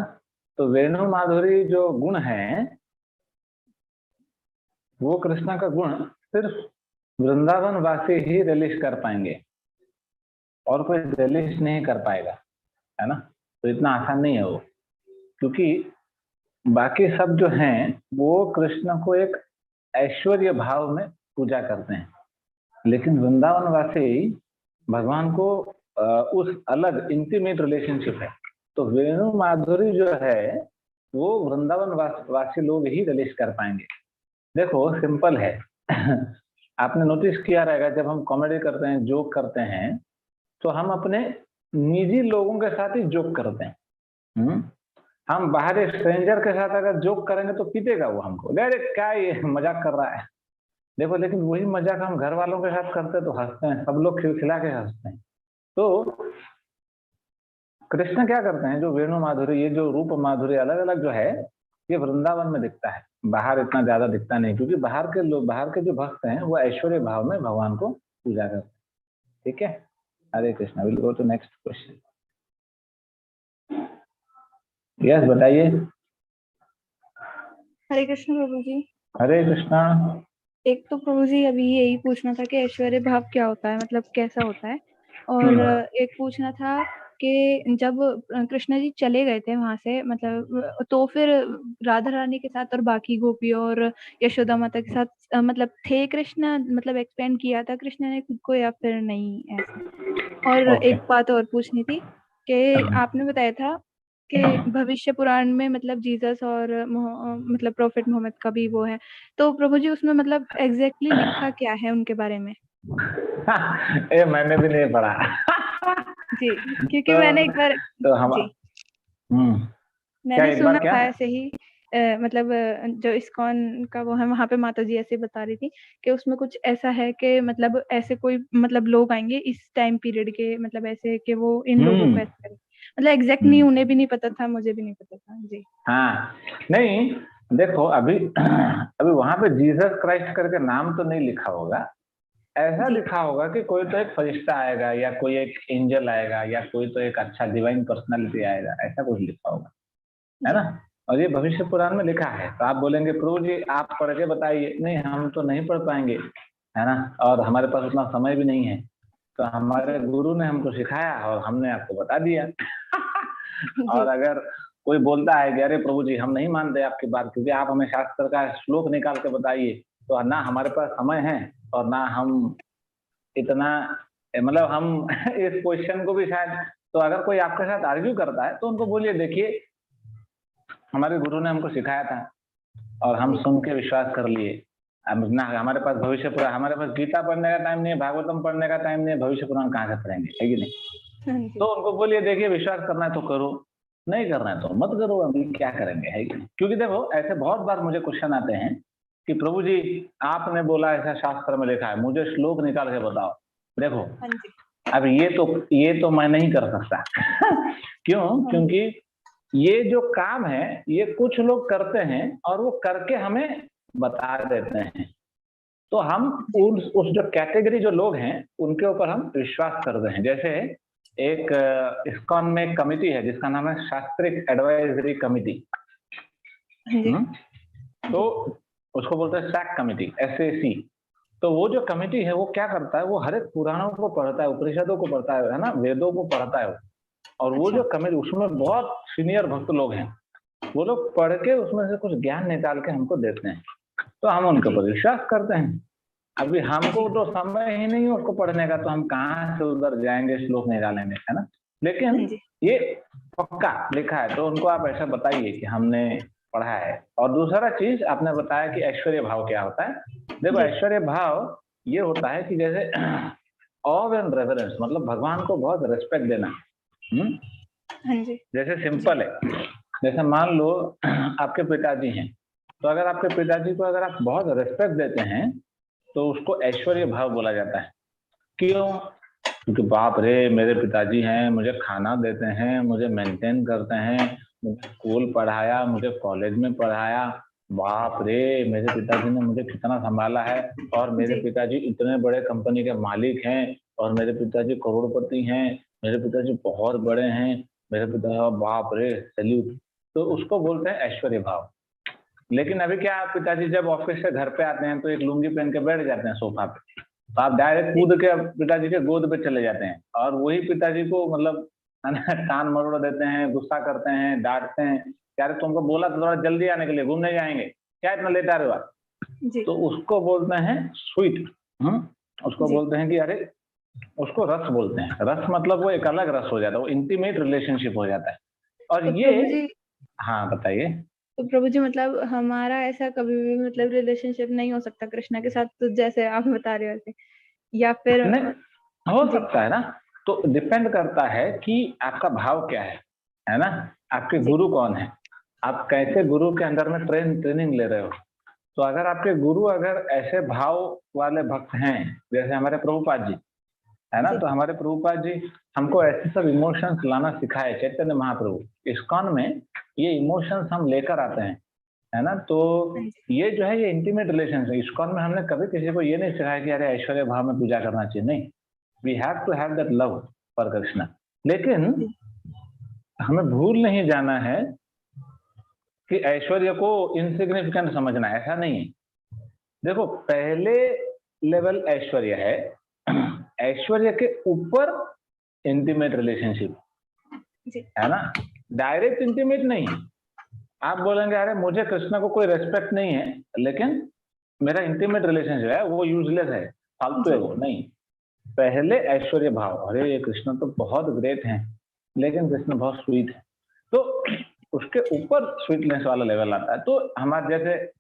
Speaker 2: तो वेणु माधुरी जो गुण है, वो कृष्ण का गुण सिर्फ वृंदावन वासी ही रिलीज कर पाएंगे और कोई रिलीज नहीं कर पाएगा, है ना? तो इतना आसान नहीं है वो, क्योंकि बाकी सब जो हैं वो कृष्ण को एक ऐश्वर्य भाव में पूजा करते हैं, लेकिन वृंदावन वासी भगवान को उस अलग इंटीमेट रिलेशनशिप है। तो वेणु माधुरी जो है वो वृंदावन वासी लोग ही रिलीज कर पाएंगे। देखो सिंपल है। आपने नोटिस किया रहेगा जब हम कॉमेडी करते हैं, जोक करते हैं, तो हम अपने निजी लोगों के साथ ही जोक करते हैं। हम बाहर एक स्ट्रेंजर के साथ अगर जोक करेंगे तो पीटेगा वो हमको, अरे क्या ये मजाक कर रहा है। देखो लेकिन वही मजाक हम घर वालों के साथ करते तो हंसते हैं, सब लोग खिलखिला के हंसते हैं। तो कृष्ण क्या करते हैं, जो वेणु माधुरी, ये जो रूप माधुरी अलग अलग जो है, ये वृंदावन में दिखता है, बाहर इतना ज्यादा दिखता नहीं, क्योंकि बाहर के लोग, बाहर के जो भक्त हैं वो ऐश्वर्य भाव में भगवान को पूजा करते हैं। ठीक है, Hare Krishna. Will go to next question. Yes बताइए।
Speaker 6: हरे कृष्ण प्रभु जी।
Speaker 2: हरे कृष्णा।
Speaker 6: एक तो प्रभु जी अभी यही पूछना था कि ऐश्वर्य भाव क्या होता है, मतलब कैसा होता है। और एक पूछना था कि जब कृष्ण जी चले गए थे वहां से, मतलब तो फिर राधा रानी के साथ और बाकी गोपियों और यशोदा माता के साथ मतलब थे कृष्ण, मतलब एक्सपेंड किया था कृष्ण ने खुद को या फिर नहीं, ऐसा। और
Speaker 2: Okay.
Speaker 6: एक बात और पूछनी थी कि आपने बताया था कि भविष्य पुराण में मतलब जीसस और मतलब प्रोफेट मोहम्मद का भी वो है, तो प्रभु जी उसमें मतलब एग्जैक्टली लिखा क्या है उनके बारे में?
Speaker 2: ये मैंने भी नहीं पढ़ा।
Speaker 6: जी, क्योंकि मैंने एक बार
Speaker 2: तो हम
Speaker 6: जी
Speaker 2: क्या
Speaker 6: मैंने
Speaker 2: एक
Speaker 6: सुना
Speaker 2: बार क्या?
Speaker 6: था ऐसे ही मतलब जो इस्कॉन का वो है वहां पे माता जी ऐसे बता रही थी कि उसमें कुछ ऐसा है कि मतलब ऐसे कोई मतलब लोग आएंगे इस टाइम पीरियड के, मतलब ऐसे कि वो इन लोगों को ऐसे करें, मतलब एग्जैक्ट नहीं, उन्हें भी नहीं पता था, मुझे भी नहीं पता था जी।
Speaker 2: हाँ नहीं, देखो अभी अभी वहां पे जीसस क्राइस्ट करके नाम तो नहीं लिखा होगा, ऐसा
Speaker 6: जी
Speaker 2: लिखा होगा कि कोई तो एक फरिश्ता आएगा या कोई एक एंजल आएगा या कोई तो एक अच्छा डिवाइन पर्सनालिटी आएगा, ऐसा कुछ लिखा होगा, है
Speaker 6: जी
Speaker 2: ना? और ये भविष्य पुराण में लिखा है। तो आप बोलेंगे प्रभु जी आप पढ़ के बताइए, नहीं हम तो नहीं पढ़ पाएंगे, है ना? और हमारे पास उतना समय भी नहीं है। तो हमारे गुरु ने हमको सिखाया और हमने आपको बता दिया। और अगर कोई बोलता है कि अरे प्रभु जी हम नहीं मानते आपकी बात, क्योंकि आप हमें शास्त्र का श्लोक निकाल के बताइए, तो ना हमारे पास समय है और ना हम इतना, मतलब हम इस क्वेश्चन को भी शायद, तो अगर कोई आपके साथ आर्ग्यू करता है तो उनको बोलिए देखिए हमारे गुरु ने हमको सिखाया था और हम सुन के विश्वास कर लिए। अब ना हमारे पास भविष्य पुराण, हमारे पास गीता पढ़ने का टाइम नहीं है, भागवतम पढ़ने का टाइम नहीं है, भविष्य पुराण कहाँ से पढ़ेंगे, है कि नहीं? तो उनको बोलिए देखिए विश्वास करना है तो करो, नहीं करना है तो मत करो, अभी क्या करेंगे, है कि नहीं? क्योंकि देखो ऐसे बहुत बार मुझे क्वेश्चन आते हैं कि प्रभु जी आपने बोला ऐसा शास्त्र में लिखा है, मुझे श्लोक निकाल के बताओ। देखो अब ये तो मैं नहीं कर सकता। क्यों? क्योंकि ये जो काम है ये कुछ लोग करते हैं और वो करके हमें बता देते हैं, तो हम उस जो कैटेगरी जो लोग हैं उनके ऊपर हम विश्वास करते हैं। जैसे एक इस्कॉन में एक कमिटी है जिसका नाम है शास्त्रिक एडवाइजरी कमिटी, तो उसको बोलते हैं सैक कमिटी, SAC। तो वो जो कमिटी है वो क्या करता है, वो हर एक पुराणों को पढ़ता है, उपनिषदों को पढ़ता है ना, वेदों को पढ़ता है और वो जो कमेटी उसमें बहुत सीनियर भक्त लोग हैं, वो लोग पढ़ के उसमें से कुछ ज्ञान निकाल के हमको देते हैं, तो हम उनके ऊपर विश्वास करते हैं। अभी हमको तो समय ही नहीं है उसको पढ़ने का, तो हम कहाँ से उधर जाएंगे, श्लोक निकालेंगे, है ना। लेकिन ये पक्का लिखा है, तो उनको आप ऐसा बताइए कि हमने पढ़ा है। और दूसरा चीज आपने बताया कि ऐश्वर्य भाव क्या होता है। देखो ऐश्वर्य भाव ये होता है कि जैसे ऑव एंड रेवरेंस, मतलब भगवान को बहुत रेस्पेक्ट देना। जैसे सिंपल है, जैसे मान लो आपके पिताजी हैं, तो अगर आपके पिताजी को अगर आप बहुत रेस्पेक्ट देते हैं तो उसको ऐश्वर्य भाव बोला जाता है। क्यों? क्योंकि बाप रे मेरे पिताजी हैं, मुझे खाना देते हैं, मुझे मेंटेन करते हैं, मुझे स्कूल पढ़ाया, मुझे कॉलेज में पढ़ाया, बाप रे मेरे पिताजी ने मुझे कितना संभाला है, और मेरे पिताजी इतने बड़े कंपनी के मालिक हैं, और मेरे पिताजी करोड़पति हैं, मेरे पिताजी बहुत बड़े हैं, मेरे पिता बाप रे सैल्यूट। तो उसको बोलते हैं ऐश्वर्य भाव। लेकिन अभी क्या, पिताजी जब ऑफिस से घर पे आते हैं तो एक लुंगी पहन के बैठ जाते हैं सोफा पे, तो आप डायरेक्ट कूद के पिताजी के गोद पे चले जाते हैं, और वही पिताजी को मतलब कान मरोड़ देते हैं, गुस्सा करते हैं, डांटते हैं, यार तुमको बोला तो थोड़ा जल्दी आने के लिए, घूमने जाएंगे, क्या इतना लेट आ रहे हो आप। तो उसको बोलते हैं स्वीट। उसको बोलते हैं कि अरे, उसको रस बोलते हैं। रस मतलब वो एक अलग रस हो जाता है, वो इंटीमेट रिलेशनशिप हो जाता है। और
Speaker 6: तो
Speaker 2: ये हाँ बताइए।
Speaker 6: तो प्रभु जी मतलब हमारा ऐसा कभी भी मतलब रिलेशनशिप नहीं हो सकता कृष्णा के साथ, तो जैसे आप बता रहे हो वैसे, या फिर
Speaker 2: नहीं हो सकता है ना। तो डिपेंड करता है कि आपका भाव क्या है ना। आपके गुरु कौन है, आप कैसे गुरु के अंदर में ट्रेनिंग ले रहे हो। तो अगर आपके गुरु अगर ऐसे भाव वाले भक्त हैं, जैसे हमारे प्रभुपाद जी है ना, तो हमारे प्रभुपाद जी हमको ऐसे सब इमोशंस लाना सिखाए। चैतन्य महाप्रभु इस्कॉन में ये इमोशंस हम लेकर आते हैं, है ना। तो ये जो है ये इंटीमेट रिलेशन है। इस्कॉन में हमने कभी किसी को ये नहीं सिखाया कि अरे ऐश्वर्य भाव में पूजा करना चाहिए, नहीं। We have to have that love for Krishna. लेकिन हमें भूल नहीं जाना है कि ऐश्वर्य को इनसिग्निफिकेंट समझना, ऐसा नहीं है। देखो पहले लेवल ऐश्वर्य है, ऐश्वर्य के ऊपर इंटीमेट रिलेशनशिप है ना, डायरेक्ट इंटीमेट नहीं। आप बोलेंगे अरे मुझे कृष्ण को कोई रेस्पेक्ट नहीं है, लेकिन मेरा इंटीमेट रिलेशनशिप है वो यूजलेस है, फालतू है वो, नहीं। पहले ऐश्वर्य भाव, अरे कृष्ण तो बहुत ग्रेट हैं, लेकिन कृष्ण बहुत स्वीट है, तो उसके ऊपर स्वीटनेस वाला लेवल आता है। तो हमारे जैसे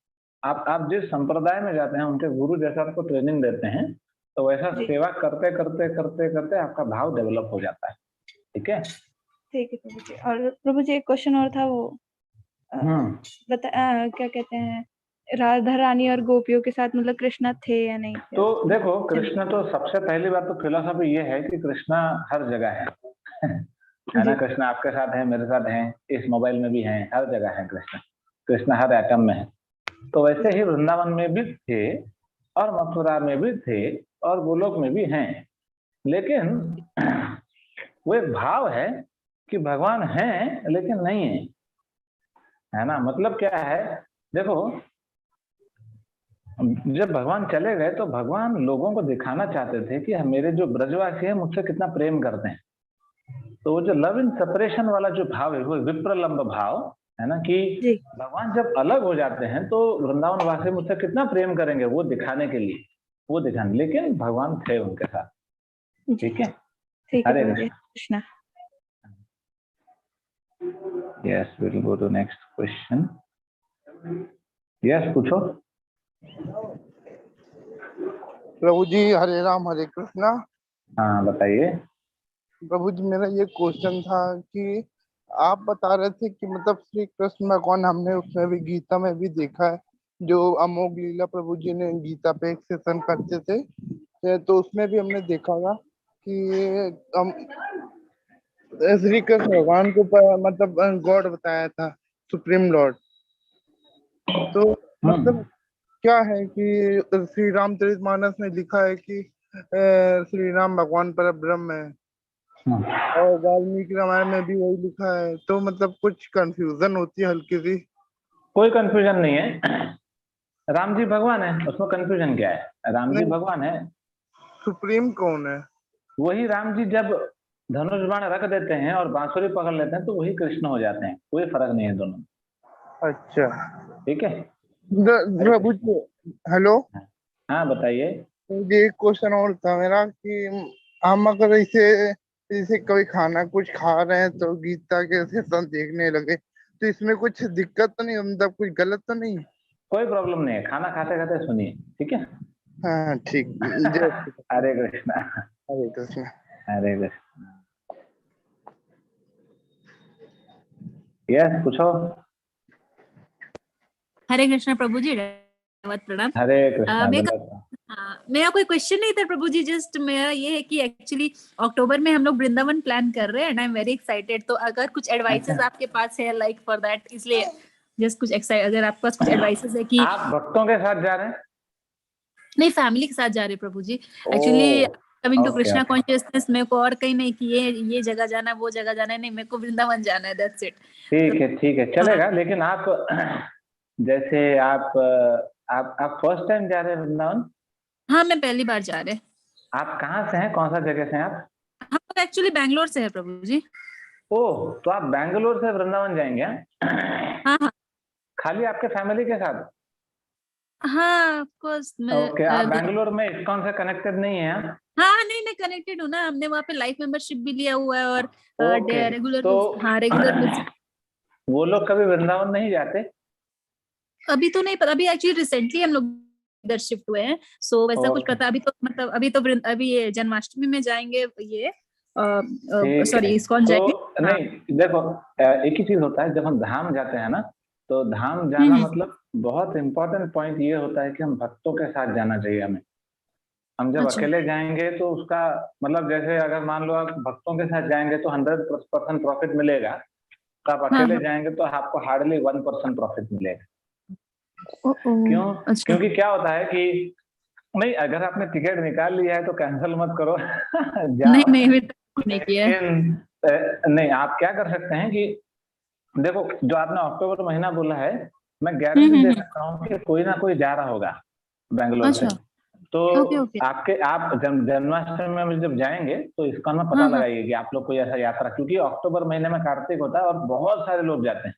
Speaker 2: आप जिस संप्रदाय में जाते हैं उनके गुरु जैसा आपको ट्रेनिंग देते हैं, तो वैसा सेवा करते करते करते करते आपका भाव डेवलप हो जाता है। ठीक है
Speaker 6: प्रभु जी। और प्रभु जी एक क्वेश्चन और था, वो क्या कहते हैं, राधा रानी और गोपियों के साथ मतलब कृष्णा थे या नहीं थे?
Speaker 2: तो देखो कृष्ण तो सबसे पहली बात तो फिलोसफी ये है कि कृष्णा हर जगह है ना। कृष्ण आपके साथ है, मेरे साथ है, इस मोबाइल में भी है, हर जगह है कृष्ण। कृष्ण हर एटम में है। तो वैसे ही वृंदावन में भी थे, और मथुरा में भी थे, और गोलोक में भी हैं। लेकिन वो एक भाव है कि भगवान है लेकिन नहीं है ना। मतलब क्या है, देखो जब भगवान चले गए तो भगवान लोगों को दिखाना चाहते थे कि मेरे जो ब्रजवासी हैं मुझसे कितना प्रेम करते हैं। तो वो जो लव इन सेपरेशन वाला जो भाव है, वो विप्रलंब भाव है ना, कि भगवान जब अलग हो जाते हैं तो वृंदावन वासी मुझसे कितना प्रेम करेंगे, वो दिखाने के लिए, वो दिखाने। लेकिन भगवान थे उनके साथ। ठीक है, Hare
Speaker 6: Krishna.
Speaker 2: Yes, we will go to next question. Yes, पूछो।
Speaker 1: प्रभु जी हरे राम हरे कृष्णा।
Speaker 2: हाँ बताइए।
Speaker 1: प्रभु जी मेरा ये क्वेश्चन था कि आप बता रहे थे कि मतलब श्री कृष्ण भगवान, हमने उसमें भी गीता में भी देखा है, जो अमोघ लीला प्रभु जी ने गीता पे एक सेशन करते थे, तो उसमें भी हमने देखा था कि श्री कृष्ण भगवान को मतलब गॉड बताया था, सुप्रीम लॉर्ड। तो मतलब क्या है कि श्री रामचरितमानस में लिखा है कि श्री राम भगवान पर ब्रह्म है, और वाल्मीकि रामायण में भी वही लिखा है। तो मतलब कुछ कंफ्यूजन होती है हल्की सी।
Speaker 2: कोई कंफ्यूजन नहीं है, राम जी भगवान है, उसमें कंफ्यूजन क्या है। राम जी भगवान है।
Speaker 1: सुप्रीम कौन है?
Speaker 2: वही राम जी जब धनुष बाण रख देते हैं और बांसुरी पकड़ लेते हैं तो वही कृष्ण हो जाते हैं, कोई फर्क नहीं है दोनों में।
Speaker 1: अच्छा
Speaker 2: ठीक है।
Speaker 1: प्रभु जी, हेलो,
Speaker 2: हाँ बताइए।
Speaker 1: ये क्वेश्चन और था मेरा कि हम अगर इसे जैसे कभी खाना कुछ खा रहे हैं तो गीता के सेशन देखने लगे तो इसमें कुछ दिक्कत तो नहीं, मतलब कुछ गलत तो नहीं?
Speaker 2: कोई प्रॉब्लम नहीं है, खाना खाते खाते सुनिए, ठीक है।
Speaker 1: हाँ ठीक, जय श्री कृष्ण।
Speaker 2: हरे कृष्णा।
Speaker 1: हरे कृष्ण।
Speaker 2: हरे कृष्णा। यस, पूछो।
Speaker 4: हरे कृष्णा प्रभु जी, धन्यवाद, प्रणाम।
Speaker 2: हरे कृष्णा।
Speaker 4: मेरा कोई क्वेश्चन नहीं था प्रभु जी, जस्ट मेरा ये है कि एक्चुअली अक्टूबर में हम लोग वृंदावन प्लान कर रहे हैं and I am very excited. तो अगर कुछ एडवाइसेस आपके पास है लाइक फॉर दैट, इसलिए जस्ट कुछ अगर आपके पास कुछ एडवाइसेस है कि
Speaker 2: आप भक्तों के साथ जा रहे हैं?
Speaker 4: नहीं, फैमिली के साथ जा रहे हैं प्रभु जी। Actually coming to
Speaker 2: okay,
Speaker 4: Krishna
Speaker 2: okay.
Speaker 4: Consciousness, मेरे को और कहीं नहीं कि ये जगह जाना है, वो जगह जाना है, नहीं, मेरे को वृंदावन जाना है, दैट्स इट।
Speaker 2: ठीक है चलेगा। लेकिन आप जैसे आप फर्स्ट टाइम जा रहे हैं वृंदावन?
Speaker 4: हाँ, मैं पहली बार जा रहे हैं।
Speaker 2: आप कहाँ से हैं, कौन सा जगह से हैं आप?
Speaker 4: हम लोग एक्चुअली बैंगलोर से है प्रभु जी।
Speaker 2: ओह, तो आप बैंगलोर से वृंदावन जाएंगे?
Speaker 4: हाँ हाँ
Speaker 2: खाली आपके फैमिली के साथ?
Speaker 4: हाँ, ऑफ कोर्स।
Speaker 2: ओके, आप बैंगलोर में इस्कॉन से कनेक्टेड नहीं है?
Speaker 4: हाँ नहीं, मैं कनेक्टेड हूँ ना, हमने वहाँ पे लाइफ मेंबरशिप भी लिया हुआ है और
Speaker 2: ओके,
Speaker 4: रेगुलर
Speaker 2: तो
Speaker 4: हाँ रेगुलर
Speaker 2: वो लोग कभी वृंदावन नहीं जाते?
Speaker 4: अभी तो नहीं पता, अभी एक्चुअली रिसेंटली हम लोग इधर शिफ्ट हुए हैं, सो वैसा कुछ
Speaker 2: ओके,
Speaker 4: पता अभी तो, मतलब अभी ये जन्माष्टमी में जाएंगे, ये
Speaker 2: ठीक
Speaker 4: सॉरी
Speaker 2: है।
Speaker 4: इस्कॉन
Speaker 2: तो
Speaker 4: जाएंगे। हाँ।
Speaker 2: नहीं देखो, एक ही चीज होता है, जब हम धाम जाते हैं ना, तो धाम जाना
Speaker 4: हम्म
Speaker 2: मतलब बहुत इंपॉर्टेंट पॉइंट ये होता है कि हम भक्तों के साथ जाना चाहिए हमें। हम जब
Speaker 4: अच्छा।
Speaker 2: अकेले जाएंगे तो उसका मतलब, जैसे अगर मान लो आप भक्तों के साथ जाएंगे तो 100% प्रॉफिट मिलेगा, तो आप
Speaker 4: हाँ
Speaker 2: अकेले
Speaker 4: हाँ।
Speaker 2: जाएंगे तो आपको हार्डली 1% प्रॉफिट मिलेगा। क्यों?
Speaker 4: अच्छा।
Speaker 2: क्योंकि क्या होता है कि नहीं, अगर आपने टिकट निकाल लिया है तो कैंसिल मत करो
Speaker 4: नहीं
Speaker 2: जाओ।
Speaker 4: नहीं, अभी तक नहीं किया है।
Speaker 2: लेकिन नहीं, आप क्या कर सकते हैं कि देखो, जो आपने अक्टूबर महीना बोला है, मैं गारंटी दे
Speaker 4: हम्म।
Speaker 2: सकता हूँ कि कोई ना कोई जा रहा होगा बैंगलोर से।
Speaker 4: अच्छा।
Speaker 2: तो
Speaker 4: ओके ओके।
Speaker 2: आप जन्माष्टमी में जब जाएंगे तो इसका ना पता
Speaker 4: हाँ हाँ।
Speaker 2: लगाइए कि आप लोग कोई ऐसा यात्रा, क्योंकि अक्टूबर महीने में कार्तिक होता है और बहुत सारे लोग जाते हैं।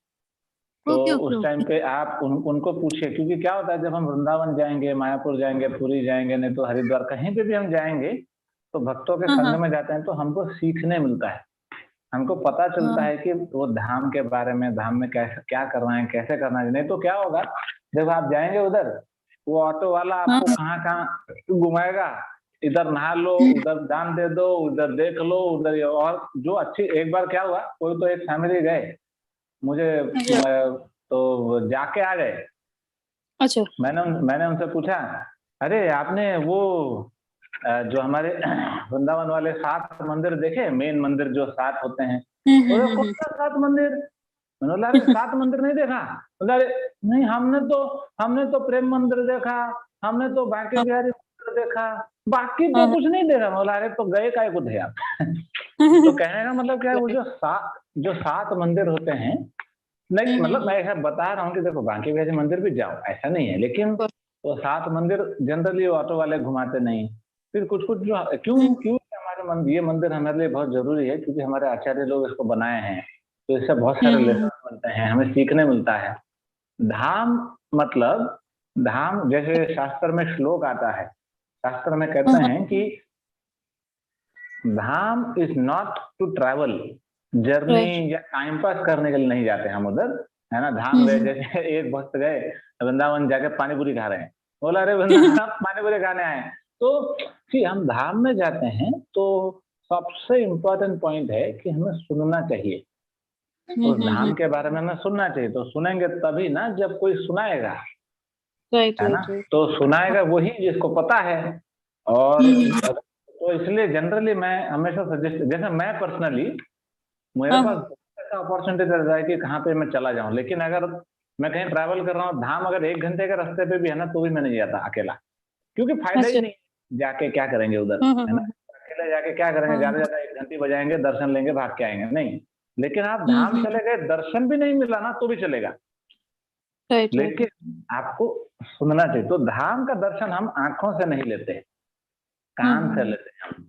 Speaker 2: तो
Speaker 4: ओके ओके
Speaker 2: उस टाइम
Speaker 4: ओके।
Speaker 2: पे आप उनको पूछिए, क्योंकि क्या होता है जब हम वृंदावन जाएंगे, मायापुर जाएंगे, पुरी जाएंगे, नहीं तो हरिद्वार, कहीं पे भी हम जाएंगे तो भक्तों के
Speaker 4: हाँ
Speaker 2: संग
Speaker 4: हाँ
Speaker 2: में जाते हैं तो हमको सीखने मिलता है, हमको पता चलता
Speaker 4: हाँ।
Speaker 2: है कि वो धाम के बारे में, धाम में कैसे क्या करना है, कैसे करना है। नहीं तो क्या होगा, जब आप जाएंगे उधर, वो ऑटो वाला
Speaker 4: हाँ
Speaker 2: आपको कहाँ कहाँ घुमाएगा, इधर नहा लो, उधर दान दे दो, उधर देख लो, उधर और जो अच्छी। एक बार क्या हुआ, कोई तो एक फैमिली गए, मुझे तो जाके आ गए।
Speaker 4: अच्छा।
Speaker 2: मैंने उनसे पूछा, अरे आपने वो जो हमारे वृंदावन वाले 7 मंदिर देखे, मेन मंदिर जो 7 होते हैं? बोले कौन सा 7 मंदिर? मैंने बोला अरे 7 मंदिर नहीं देखा? बोला अरे नहीं, हमने तो प्रेम मंदिर देखा, हमने तो बांके
Speaker 4: हाँ
Speaker 2: बिहारी मंदिर देखा, बाकी तो
Speaker 4: हाँ
Speaker 2: कुछ नहीं देखा। बोला अरे तो गए काय को थे आप? तो कहने का मतलब क्या है, वो जो 7 मंदिर होते हैं, नहीं मतलब मैं ऐसा बता रहा हूँ कि देखो बांके बिहारी मंदिर भी जाओ, ऐसा नहीं है, लेकिन वो 7 मंदिर जनरली ऑटो वाले घुमाते नहीं। फिर कुछ कुछ जो क्यों क्यों हमारे ये मंदिर हमारे लिए बहुत जरूरी है, क्योंकि हमारे आचार्य लोग इसको बनाए हैं, तो इससे बहुत सारे लेसन मिलते हैं, हमें सीखने मिलता है। धाम मतलब, धाम जैसे शास्त्र में श्लोक आता है, शास्त्र में कहते हैं कि धाम is not to travel, journey या टाइम पास करने के लिए नहीं जाते हम उधर, है ना। धाम गए, जैसे एक भक्त गए वृंदावन, जाके पानी पूरी खा रहे हैं, बोला अरे वृंदावन पानी पूरी खाने आए। तो कि हम धाम में जाते हैं तो सबसे इम्पोर्टेंट पॉइंट है कि हमें सुनना चाहिए, उस धाम के बारे में हमें सुनना चाहिए। तो सुनेंगे तभी ना, जब कोई सुनाएगा, है ना। तो सुनाएगा वही जिसको पता है। और तो इसलिए जनरली मैं हमेशा सजेस्ट, जैसे मैं पर्सनली, मेरे पास ऐसा अपॉर्चुनिटी रहता है कि कहाँ पे मैं चला जाऊं, लेकिन अगर मैं कहीं ट्रैवल कर रहा हूँ, धाम अगर 1 घंटे के रास्ते पे भी है ना, तो भी मैं नहीं जाता अकेला, क्योंकि फायदा ही नहीं, जाके क्या करेंगे उधर, है ना। अकेले जाके क्या करेंगे, ज्यादा ज्यादा 1 घंटी बजाएंगे, दर्शन लेंगे, भाग के आएंगे, नहीं। लेकिन आप धाम चले गए, दर्शन भी नहीं मिला ना तो भी चलेगा, लेकिन आपको सुनना चाहिए। तो धाम का दर्शन हम आंखों से नहीं लेते, कान से लेते हैं हम।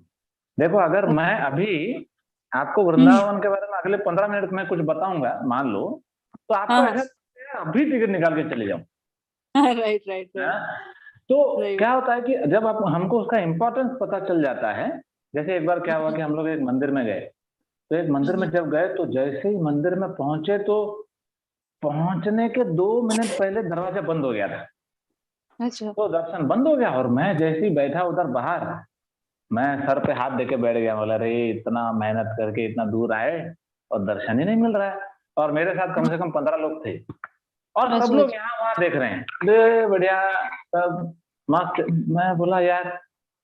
Speaker 2: देखो अगर मैं अभी आपको वृंदावन के बारे में अगले 15 मिनट में कुछ बताऊंगा, मान लो, तो आपको
Speaker 4: हाँ।
Speaker 2: ऐसा लगेगा, अभी टिकट निकाल के चले जाऊं।
Speaker 4: राइट राइट
Speaker 2: हाँ? तो
Speaker 4: Right.
Speaker 2: क्या होता है कि जब आप हमको उसका इम्पोर्टेंस पता चल जाता है, जैसे एक बार क्या हुआ कि हम लोग एक मंदिर में गए, तो एक मंदिर में जब गए तो जैसे ही मंदिर में पहुंचे तो पहुंचने के 2 मिनट पहले दरवाजा बंद हो गया था।
Speaker 4: अच्छा।
Speaker 2: तो दर्शन बंद हो गया और मैं जैसे ही बैठा उधर बाहर, मैं सर पे हाथ देके बैठ गया, बोला अरे इतना मेहनत करके इतना दूर आए और दर्शन ही नहीं मिल रहा है। और मेरे साथ कम से कम 15 लोग थे और सब
Speaker 4: अच्छा,
Speaker 2: लोग यहाँ वहां देख रहे हैं, बे बढ़िया सब मस्त। मैं बोला यार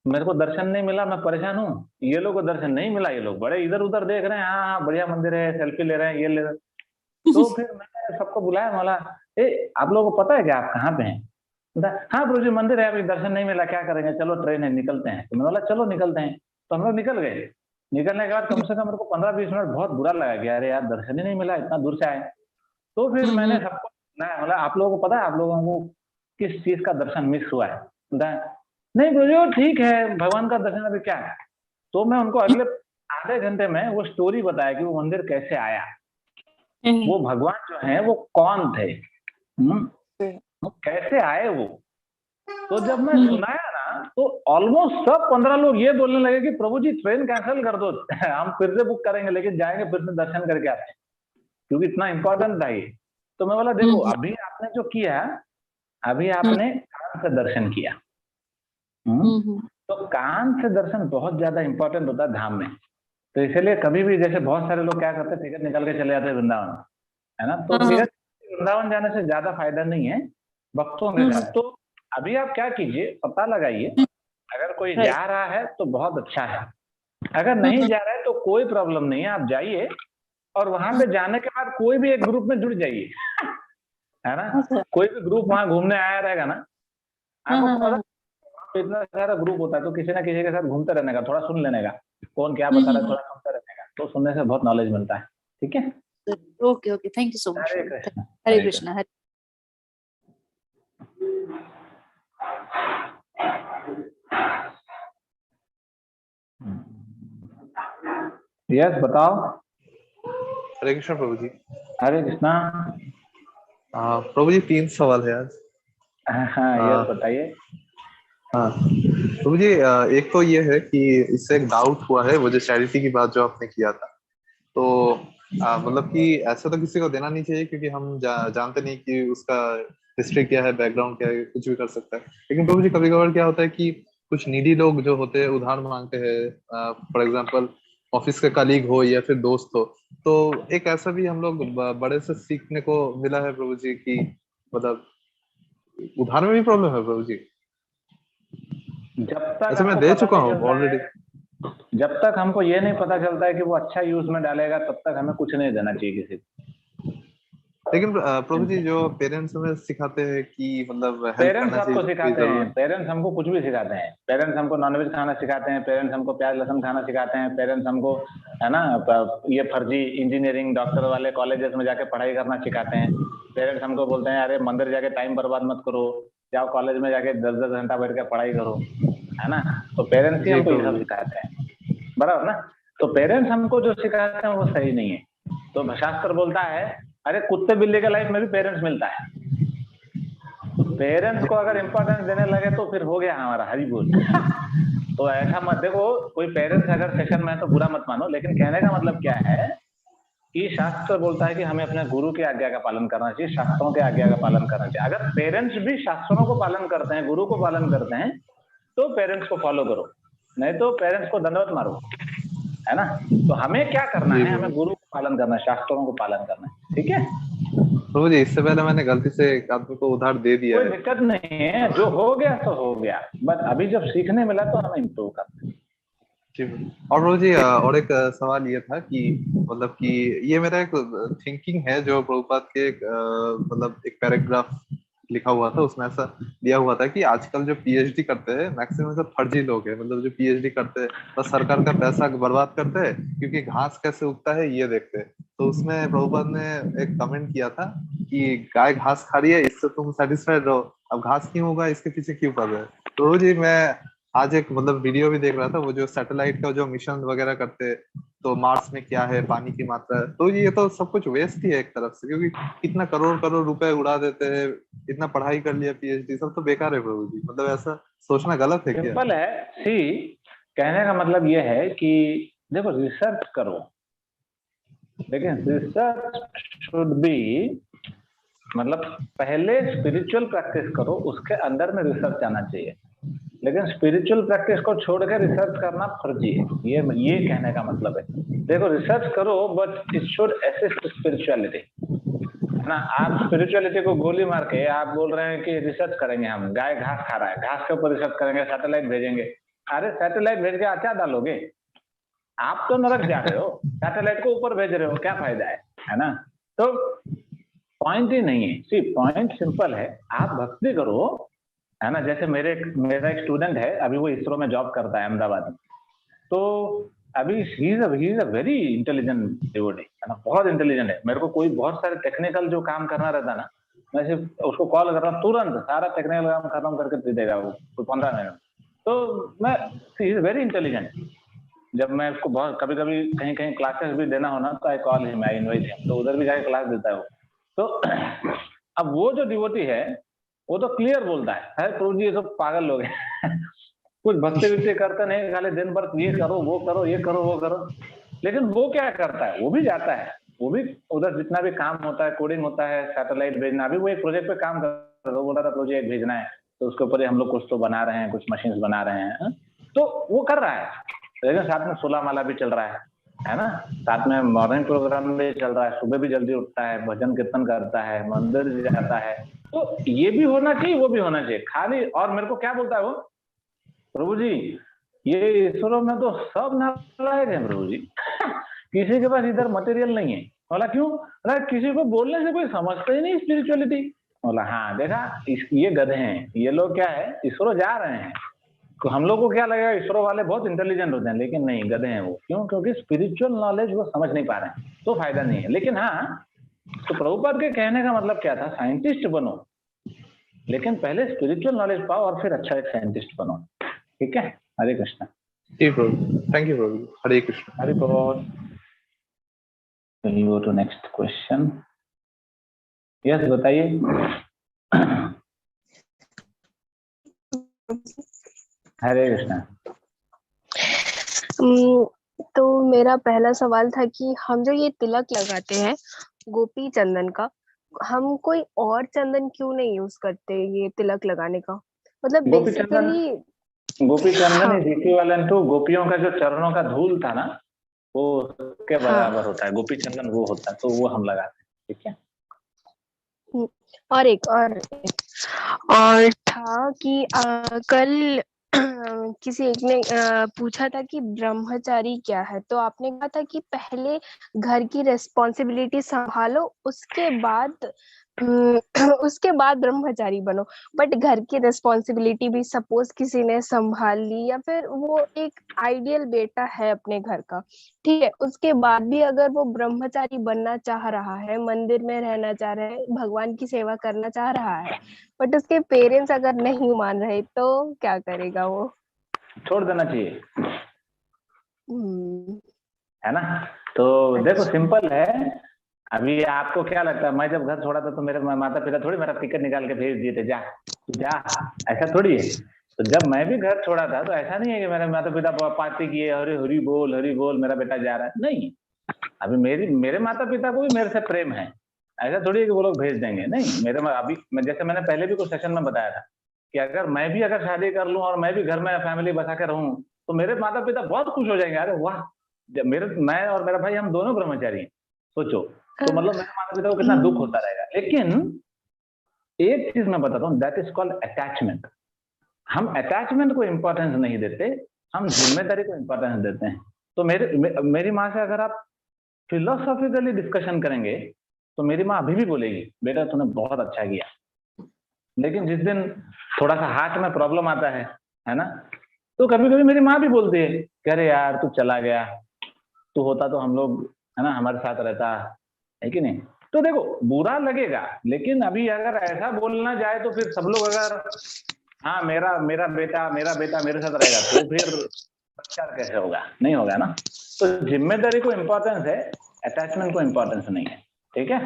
Speaker 2: मेरे को दर्शन नहीं मिला, मैं परेशान हूँ, ये लोग को दर्शन नहीं मिला, ये लोग बड़े इधर उधर देख रहे हैं, हाँ हाँ बढ़िया मंदिर है, सेल्फी ले रहे हैं, ये ले रहे हैं। तो फिर मैंने सबको बुलाया, बोला ए आप लोगों को पता है क्या आप कहाँ पे हैं? बोला, हाँ प्रभु जी मंदिर है, अभी दर्शन नहीं मिला, क्या करेंगे, चलो ट्रेन है निकलते हैं। तो मैं बोला चलो निकलते हैं। तो हम लोग निकल गए। निकलने के बाद कम से कम मेरे को 15-20 मिनट बहुत बुरा लगा कि अरे यार दर्शन ही नहीं मिला, इतना दूर से आए। तो फिर मैंने सबको बुलाया, बोला आप लोगों को पता है आप लोगों को किस चीज का दर्शन मिस हुआ है? बोला नहीं प्रभु जी ठीक है, भगवान का दर्शन अभी क्या है। तो मैं उनको अगले आधे घंटे में वो स्टोरी बताया कि वो मंदिर कैसे आया, वो भगवान जो है वो कौन थे, वो कैसे आए वो। तो जब मैं सुनाया ना तो ऑलमोस्ट सब 15 लोग ये बोलने लगे कि प्रभु जी ट्रेन कैंसिल कर दो, हम फिर से बुक करेंगे लेकिन जाएंगे फिर से दर्शन करके आते हैं, क्योंकि इतना इंपॉर्टेंट था ये। तो मैं बोला देखो अभी आपने जो किया, अभी आपने कान से दर्शन किया। तो कान से दर्शन बहुत ज्यादा इंपॉर्टेंट होता है धाम में। तो इसलिए कभी भी जैसे बहुत सारे लोग क्या करते हैं टिकट निकाल के चले जाते हैं वृंदावन, है ना, तो टिकट वृंदावन जाने से ज्यादा फायदा नहीं है भक्तों के साथ। तो अभी आप क्या कीजिए, पता लगाइए, अगर कोई जा रहा है तो बहुत अच्छा है, अगर नहीं जा रहा है तो कोई प्रॉब्लम नहीं है, आप जाइए और वहां पे जाने के बाद कोई भी एक ग्रुप में जुड़ जाइए, है ना। कोई भी ग्रुप वहां घूमने आया रहेगा ना, आपको पता इतना सारा ग्रुप होता है, तो किसी ना किसी के साथ घूमते रहने का, थोड़ा सुन लेने का, कौन क्या बता रहा है थोड़ा सुनते रहने का, तो सुनने से बहुत नॉलेज मिलता है। ठीक है,
Speaker 4: okay okay, thank you so much.
Speaker 2: Hare Krishna.
Speaker 4: Hare Krishna. Hare
Speaker 2: yes बताओ।
Speaker 7: हरे कृष्ण प्रभु जी।
Speaker 2: हरे कृष्णा।
Speaker 7: प्रभु जी 3 सवाल है आज।
Speaker 2: हाँ यस बताइए।
Speaker 7: हाँ प्रभु जी, एक तो ये है कि इससे एक डाउट हुआ है, वो जो चैरिटी की बात जो आपने किया था, तो मतलब कि ऐसा तो किसी को देना नहीं चाहिए, क्योंकि हम जानते नहीं कि उसका हिस्ट्री क्या है, बैकग्राउंड क्या है, कुछ भी कर सकता है। लेकिन प्रभु जी कभी कभार क्या होता है कि कुछ नीडी लोग जो होते हैं उधार मांगते हैं, फॉर एग्जाम्पल ऑफिस के कलीग हो या फिर दोस्त हो, तो एक ऐसा भी हम लोग बड़े से सीखने को मिला है प्रभु जी की, मतलब उधार में भी प्रॉब्लम है प्रभु जी।
Speaker 2: जब तक
Speaker 7: ऐसे मैं
Speaker 2: हमको
Speaker 7: दे
Speaker 2: पता
Speaker 7: चुका
Speaker 2: नहीं
Speaker 7: हूँ
Speaker 2: चलता
Speaker 7: ऑलरेडी।
Speaker 2: है, जब तक हमको ये नहीं पता चलता है कि वो अच्छा यूज में डालेगा, तब तक हमें कुछ नहीं देना चाहिए किसी को।
Speaker 7: लेकिन प्रभु जी जो पेरेंट्स हमें सिखाते हैं कि मतलब हेल्प
Speaker 2: पेरेंट्स
Speaker 7: करना
Speaker 2: आपको
Speaker 7: चाहिए,
Speaker 2: सिखाते हैं, पेरेंट्स हमको कुछ भी सिखाते हैं, पेरेंट्स हमको नॉनवेज खाना सिखाते हैं, पेरेंट्स हमको प्याज लहसुन खाना सिखाते हैं, पेरेंट्स हमको, है ना, ये फर्जी इंजीनियरिंग डॉक्टर वाले कॉलेजेस में जाके पढ़ाई करना सिखाते हैं। पेरेंट्स हमको बोलते हैं अरे मंदिर जाके टाइम बर्बाद मत करो, जाओ कॉलेज में जाके 10-10 घंटा बैठ के पढ़ाई करो, है ना। तो पेरेंट्स ही हमको ये सब सिखाते हैं, बराबर ना। तो पेरेंट्स हमको जो सिखाते हैं वो सही नहीं है। तो शास्त्र बोलता है अरे कुत्ते बिल्ली के लाइफ में भी पेरेंट्स मिलता है। पेरेंट्स को अगर इंपॉर्टेंस देने लगे तो फिर हो गया हमारा, हरी बोल। तो ऐसा मत देखो, कोई पेरेंट्स अगर सेशन में है तो बुरा मत मानो, लेकिन कहने का मतलब क्या है कि शास्त्र बोलता है कि हमें अपने गुरु की आज्ञा का पालन करना चाहिए, शास्त्रों के आज्ञा का पालन करना चाहिए। अगर पेरेंट्स भी शास्त्रों को पालन करते हैं, गुरु को पालन करते हैं, तो पेरेंट्स को फॉलो करो, नहीं तो पेरेंट्स को दंडवत मारो, है ना। तो हमें क्या करना है, हमें गुरु को पालन करना है, शास्त्रों को पालन करना है। ठीक है
Speaker 7: प्रभु जी, इससे पहले मैंने गलती से एक आदमी को उधार दे दिया
Speaker 2: कोई
Speaker 7: है।
Speaker 2: दिक्कत नहीं है, जो हो गया तो हो गया, बट अभी जब सीखने मिला तो हमें इम्प्रूव करना है।
Speaker 7: और प्रभु जी और एक सवाल ये था कि मतलब कि ये मेरा एक थिंकिंग है, जो प्रभुपाद के मतलब एक पैराग्राफ लिखा हुआ था, उसमें ऐसा दिया हुआ था कि आजकल जो पीएचडी करते हैं मैक्सिमम सब फर्जी लोग हैं, मतलब जो पीएचडी करते हैं बस सरकार का पैसा बर्बाद करते हैं, क्योंकि घास कैसे उगता है ये देखते हैं। तो उसमें प्रभुपाद ने एक कमेंट किया था कि गाय घास खा रही है, इससे तुम सेटिस्फाइड रहो, अब घास क्यों होगा इसके पीछे क्यों पड़ रहे हैं। तो जी मैं आज एक मतलब वीडियो भी देख रहा था, वो जो सैटेलाइट का जो मिशन वगैरह करते हैं, तो मार्स में क्या है, पानी की मात्रा है, तो ये तो सब कुछ वेस्ट ही है एक तरफ से, क्योंकि कितना करोड़ करोड़ रुपए उड़ा देते हैं, इतना पढ़ाई कर लिया, पीएचडी, सब तो बेकार है प्रभु जी। मतलब ऐसा सोचना गलत है क्या?
Speaker 2: सिंपल है। सी कहने का मतलब ये है कि देखो रिसर्च करो, लेकिन रिसर्च शुड बी मतलब पहले स्पिरिचुअल प्रैक्टिस करो, उसके अंदर में रिसर्च आना चाहिए। लेकिन स्पिरिचुअल प्रैक्टिस को छोड़ के रिसर्च करना फर्जी है, ये कहने का मतलब है। देखो रिसर्च करो but it should assist spirituality ना। आप स्पिरिचुअलिटी को गोली मार के आप बोल रहे हैं कि रिसर्च करेंगे, हम गाय घास खा रहा है, घास के ऊपर रिसर्च करेंगे, सैटेलाइट भेजेंगे। अरे सैटेलाइट भेज के क्या डालोगे? आप तो नरक जा रहे हो, सैटेलाइट को ऊपर भेज रहे हो, क्या फायदा है ना? तो पॉइंट ही नहीं है। सी पॉइंट सिंपल है, आप भक्ति करो, है ना। जैसे मेरा एक स्टूडेंट है, अभी वो इसरो में जॉब करता है अहमदाबाद में। तो अभी he is a very intelligent devotee, है ना, बहुत इंटेलिजेंट है। मेरे को कोई बहुत सारे टेक्निकल जो काम करना रहता ना, मैं सिर्फ उसको कॉल कर रहा हूँ, तुरंत सारा टेक्निकल काम खत्म करके दे देगा वो 15 मिनट। तो मैं ही इज वेरी इंटेलिजेंट। जब मैं उसको बहुत कभी कभी कहीं कहीं क्लासेस भी देना होना तो I call him, I invite him, तो उधर भी जाके क्लास देता है वो। तो अब वो जो डिवोटी है वो तो क्लियर बोलता है प्रभु जी ये सब पागल लोग हैं कुछ भक्ति विक्ति करते नहीं, खाली दिन भर ये करो वो करो, ये करो वो करो। लेकिन वो क्या करता है, वो भी जाता है, वो भी उधर जितना भी काम होता है, कोडिंग होता है, सैटेलाइट भेजना। अभी वो एक प्रोजेक्ट पे काम कर रहा था, बोल रहा था प्रोजेक्ट भेजना है, तो उसके ऊपर हम लोग कुछ तो बना रहे हैं, कुछ मशीन्स बना रहे हैं, तो वो कर रहा है। लेकिन साथ में सोलह माला भी चल रहा है ना, साथ में मॉर्निंग प्रोग्राम भी चल रहा है, सुबह भी जल्दी उठता है, भजन कीर्तन करता है, मंदिर जाता है। तो ये भी होना चाहिए, वो भी होना चाहिए खाली। और मेरे को क्या बोलता है वो, प्रभु जी ये ईश्वरों में तो सब नालायक है प्रभु जी किसी के पास इधर मटेरियल नहीं है। बोला क्यों? बोला किसी को बोलने से कोई समझता ही नहीं स्पिरिचुअलिटी। बोला हाँ देखा, ये गधे हैं, ये लोग क्या है, ईश्वरों जा रहे हैं। तो हम लोग को क्या लगेगा ईश्वरों वाले बहुत इंटेलिजेंट होते हैं, लेकिन नहीं, गधे हैं वो। क्यों? क्योंकि स्पिरिचुअल नॉलेज वो समझ नहीं पा रहे हैं, तो फायदा नहीं है। लेकिन हाँ, तो प्रभुपाद के कहने का मतलब क्या था, साइंटिस्ट बनो, लेकिन पहले स्पिरिचुअल नॉलेज पाओ और फिर अच्छा एक साइंटिस्ट बनो। ठीक है, हरे कृष्ण।
Speaker 7: जी प्रभु, थैंक यू प्रभु, हरे कृष्ण।
Speaker 2: हरे बोल। Go to next question. Yes बताइए। हरे कृष्ण।
Speaker 8: तो मेरा पहला सवाल था कि हम जो ये तिलक लगाते हैं गोपी चंदन का, हम कोई और चंदन क्यों नहीं यूज करते ये तिलक लगाने का? मतलब बेसिकली
Speaker 2: गोपी चंदन इज इक्विवेलेंट टू गोपियों का जो चरणों का धूल था ना, वो के बराबर होता है। गोपी चंदन वो होता है, तो वो हम लगाते हैं। ठीक है।
Speaker 8: और एक था कि कल किसी एक ने पूछा था कि ब्रह्मचारी क्या है, तो आपने कहा था कि पहले घर की रिस्पॉन्सिबिलिटी संभालो, उसके बाद ब्रह्मचारी बनो। बट घर की रिस्पॉन्सिबिलिटी भी सपोज किसी ने संभाल ली, या फिर वो एक आइडियल बेटा है अपने घर का, ठीक है, उसके बाद भी अगर वो ब्रह्मचारी बनना चाह रहा है, मंदिर में रहना चाह रहा है, भगवान की सेवा करना चाह रहा है, बट उसके पेरेंट्स अगर नहीं मान रहे, तो क्या करेगा वो?
Speaker 2: छोड़ देना चाहिए, है ना। तो देखो सिंपल है। अभी आपको क्या लगता है, मैं जब घर छोड़ा था तो मेरे माता पिता थोड़ी मेरा टिकट निकाल के भेज दिए थे, जा जा, ऐसा थोड़ी है। तो जब मैं भी घर छोड़ा था तो ऐसा नहीं है कि मेरे माता पिता पार्टी किए, अरे हरी बोल मेरा बेटा जा रहा है, नहीं। अभी मेरे माता पिता को भी मेरे से प्रेम है, ऐसा थोड़ी है कि वो लोग भेज देंगे, नहीं। अभी जैसे मैंने पहले भी कुछ सेशन में बताया था कि अगर मैं भी अगर शादी कर लूं और मैं भी घर में फैमिली बसा के रहूं, तो मेरे माता पिता बहुत खुश हो जाएंगे, अरे वाह, मैं और मेरा भाई हम दोनों ब्रह्मचारी हैं, सोचो। तो मतलब मेरे माता पिता को कितना दुख होता रहेगा। लेकिन एक चीज मैं बताता हूँ, दैट इज कॉल्ड अटैचमेंट। हम अटैचमेंट को इंपॉर्टेंस नहीं देते, हम जिम्मेदारी को इंपॉर्टेंस देते हैं। तो मेरी माँ से अगर आप फिलोसॉफिकली डिस्कशन करेंगे तो मेरी माँ अभी भी बोलेगी बेटा तूने बहुत अच्छा किया। लेकिन जिस दिन थोड़ा सा हार्ट में प्रॉब्लम आता है ना, तो कभी कभी मेरी माँ भी बोलती है कि अरे यार तू चला गया, तू होता तो हम लोग, है ना, हमारे साथ रहता, है कि नहीं। तो देखो बुरा लगेगा, लेकिन अभी अगर ऐसा बोलना जाए तो फिर सब लोग अगर हाँ मेरा बेटा मेरे साथ रहेगा, तो फिर संस्कार कैसे होगा? नहीं होगा ना। तो जिम्मेदारी को इम्पोर्टेंस है, अटैचमेंट को इम्पोर्टेंस नहीं है। ठीक है,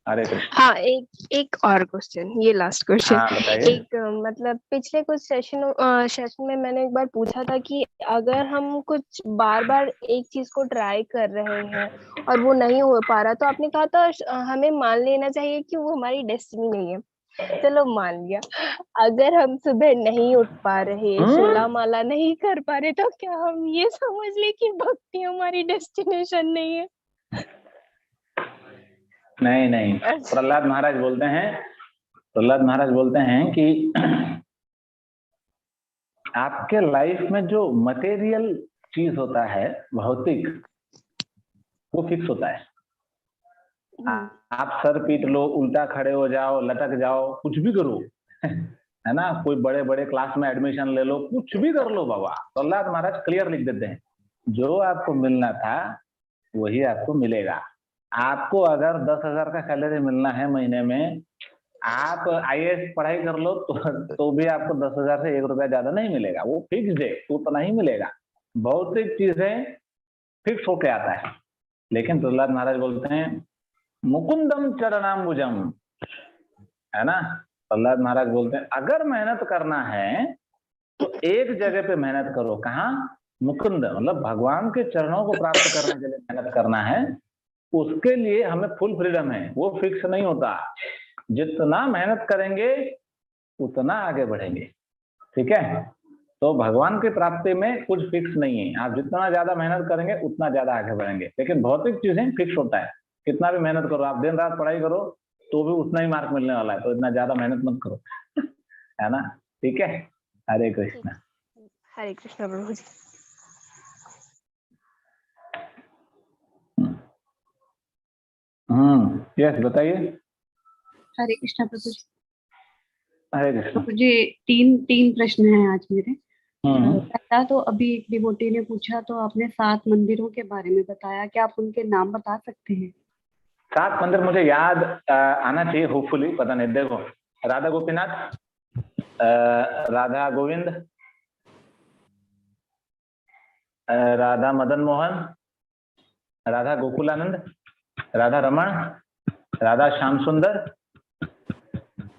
Speaker 2: हरे कृष्ण।
Speaker 8: हाँ, एक और क्वेश्चन, ये लास्ट क्वेश्चन।
Speaker 2: हाँ बताइए।
Speaker 8: एक मतलब पिछले कुछ सेशन में मैंने एक बार पूछा था कि अगर हम कुछ बार बार एक चीज को ट्राई कर रहे हैं और वो नहीं हो पा रहा, तो आपने कहा था हमें मान लेना चाहिए कि वो हमारी डेस्टिनी नहीं है। चलो मान लिया, अगर हम सुबह नहीं उठ पा रहे, शोला माला नहीं कर पा रहे, तो क्या हम ये समझ ले कि भक्ति हमारी डेस्टिनेशन नहीं है?
Speaker 2: नहीं, प्रहलाद महाराज बोलते हैं कि आपके लाइफ में जो मटेरियल चीज होता है, भौतिक, वो फिक्स होता है। आप सर पीट लो, उल्टा खड़े हो जाओ, लटक जाओ, कुछ भी करो है ना, कोई बड़े बड़े क्लास में एडमिशन ले लो, कुछ भी कर लो बाबा, प्रहलाद महाराज क्लियर लिख देते हैं, जो आपको मिलना था वही आपको मिलेगा। आपको अगर 10,000 का सैलरी मिलना है महीने में, आप IAS पढ़ाई कर लो तो भी आपको 10,000 से 1 रुपया ज्यादा नहीं मिलेगा, वो फिक्स्ड है, उतना ही मिलेगा। भौतिक चीजें फिक्स होके आता है। लेकिन प्रहलाद महाराज बोलते हैं मुकुंदम चरणाम्बुजम, है ना। प्रहलाद महाराज बोलते हैं अगर मेहनत करना है तो एक जगह पे मेहनत करो। कहाँ? मुकुंद, मतलब भगवान के चरणों को प्राप्त करने के लिए मेहनत करना है, उसके लिए हमें फुल फ्रीडम है, वो फिक्स नहीं होता। जितना मेहनत करेंगे उतना आगे बढ़ेंगे। ठीक है, तो भगवान की प्राप्ति में कुछ फिक्स नहीं है, आप जितना ज्यादा मेहनत करेंगे उतना ज्यादा आगे बढ़ेंगे। लेकिन भौतिक चीजें फिक्स होता है, कितना भी मेहनत करो, आप दिन रात पढ़ाई करो तो भी उतना ही मार्क मिलने वाला है, तो इतना ज्यादा मेहनत मत करो है ना। ठीक है, हरे कृष्ण।
Speaker 8: हरे कृष्ण प्रभु जी।
Speaker 2: यस बताइए।
Speaker 9: हरे कृष्ण प्रभु जी।
Speaker 2: हरे कृष्ण
Speaker 9: प्रभु जी, तीन प्रश्न हैं आज मेरे। पहला तो अभी एक डिवोटी ने पूछा, तो आपने 7 मंदिरों के बारे में बताया, क्या आप उनके नाम बता सकते हैं?
Speaker 2: 7 मंदिर मुझे याद आना चाहिए, होपफुली, पता नहीं। देखो, राधा गोपीनाथ, राधा गोविंद, राधा मदन मोहन, राधा गोकुलानंद, राधा रमण, राधा श्याम सुंदर,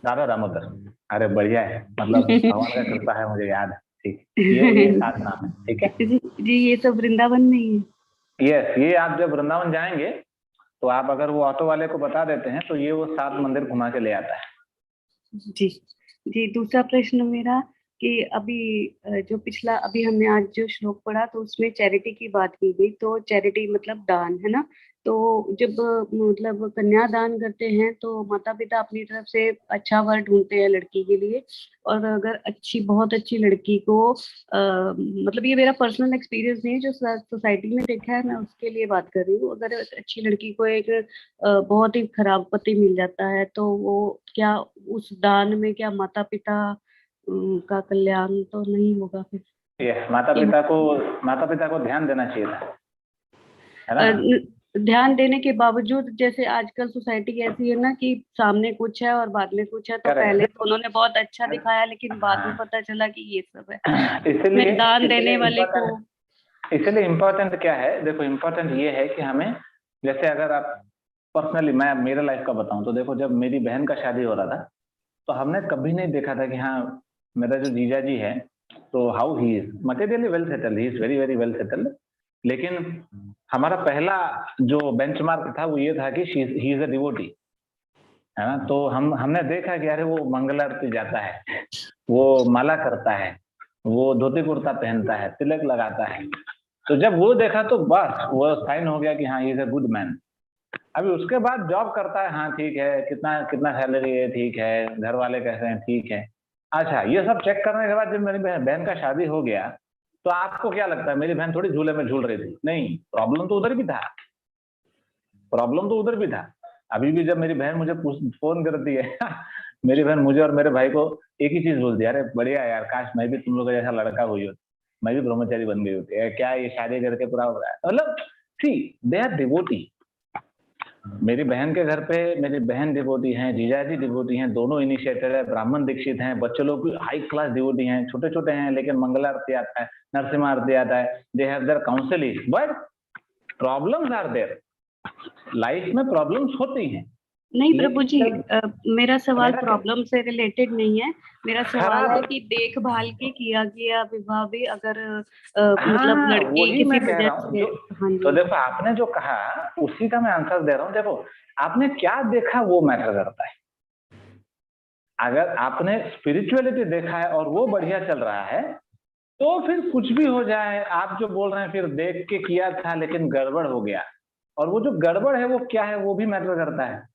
Speaker 2: राधा दामोदर। अरे बढ़िया है, मतलब भगवान का कृपा है, मुझे याद है। ठीक, ये 7 नाम है। ठीक है
Speaker 9: जी, ये सब वृंदावन में ही है?
Speaker 2: यस, ये आप जब वृंदावन जाएंगे तो आप अगर वो ऑटो वाले को बता देते हैं तो ये वो 7 मंदिर घुमा के ले आता है।
Speaker 9: जी। दूसरा प्रश्न मेरा कि अभी जो पिछला अभी हमने आज जो श्लोक पढ़ा, तो उसमें चैरिटी की बात की गई, तो चैरिटी मतलब दान, है ना। तो जब मतलब कन्यादान करते हैं तो माता पिता अपनी तरफ से अच्छा वर ढूंढते हैं लड़की के लिए, और अगर बहुत अच्छी लड़की को मतलब ये मेरा पर्सनल एक्सपीरियंस नहीं है, जो सोसाइटी में देखा है मैं उसके लिए बात कर रही हूँ। अगर अच्छी लड़की को एक बहुत ही खराब पति मिल जाता है, तो वो क्या उस दान में क्या माता पिता का कल्याण तो नहीं होगा फिर?
Speaker 2: यस, माता पिता को ध्यान देना चाहिए था, है ना।
Speaker 9: ध्यान देने के बावजूद जैसे आजकल सोसाइटी ऐसी है ना कि सामने कुछ है और बाद में कुछ है, तो पहले तो उन्होंने बहुत अच्छा दिखाया, लेकिन बाद में पता चला कि ये सब है।
Speaker 2: इसलिए
Speaker 9: दान देने वाले को,
Speaker 2: इसलिए इम्पोर्टेंट क्या है, देखो इम्पोर्टेंट ये है कि हमें, जैसे अगर आप पर्सनली, मैं मेरे लाइफ का बताऊं तो देखो, जब मेरी बहन का शादी हो रहा था तो हमने कभी नहीं देखा था कि हाँ मेरा जो जीजा जी है तो how he is materially well settled, he is very very well settled. लेकिन हमारा पहला जो बेंचमार्क था वो ये था कि ही इज अ डिवोटी, है ना। तो हमने देखा कि अरे वो मंगल आरती जाता है, वो माला करता है, वो धोती कुर्ता पहनता है, तिलक लगाता है। तो जब वो देखा तो बस वो साइन हो गया कि हाँ he is a good man. अभी उसके बाद जॉब करता है, हाँ ठीक है, कितना सैलरी है, ठीक है, घर वाले कैसे हैं, ठीक है। अच्छा, ये सब चेक करने के बाद जब मेरी बहन का शादी हो गया तो आपको क्या लगता है, मेरी बहन थोड़ी झूले में झूल रही थी? नहीं, प्रॉब्लम तो उधर भी था। अभी भी जब मेरी बहन मुझे फोन करती है मेरी बहन मुझे और मेरे भाई को एक ही चीज बोलती है, अरे बढ़िया यार, काश मैं भी तुम लोग जैसा लड़का हुई होती, मैं भी ब्रह्मचारी बन गई होती। क्या ये शादी करके पूरा हो रहा है? मतलब सी दे आर डिवोटी, मेरी बहन के घर पे मेरी बहन डिवोटी हैं, जीजाजी डिवोटी हैं, दोनों इनिशिएटेड है, ब्राह्मण दीक्षित हैं, बच्चे लोग भी हाई क्लास डिवोटी हैं, छोटे छोटे हैं लेकिन मंगल आरती आता है, नरसिम्हा आरती आता है, they have their counselling, but problems are there, life में प्रॉब्लम्स होती हैं।
Speaker 9: नहीं प्रभु जी,
Speaker 2: लेकिन
Speaker 9: मेरा सवाल
Speaker 2: मेरा
Speaker 9: प्रॉब्लम से रिलेटेड नहीं है। मेरा सवाल है कि देखभाल के किया गया विवाह भी अगर मतलब
Speaker 2: हाँ,
Speaker 9: लड़की
Speaker 2: वही
Speaker 9: किसी
Speaker 2: मैं कह
Speaker 9: वजह
Speaker 2: रहा हूँ
Speaker 9: से,
Speaker 2: जो,
Speaker 9: हाँ
Speaker 2: तो
Speaker 9: जी,
Speaker 2: देखो आपने जो कहा उसी का मैं आंसर दे रहा हूँ। देखो आपने क्या देखा वो मैटर करता है। अगर आपने स्पिरिचुअलिटी देखा है और वो बढ़िया चल रहा है तो फिर कुछ भी हो जाए, आप जो बोल रहे हैं फिर देख के किया था लेकिन गड़बड़ हो गया, और वो जो गड़बड़ है वो क्या है वो भी मैटर करता है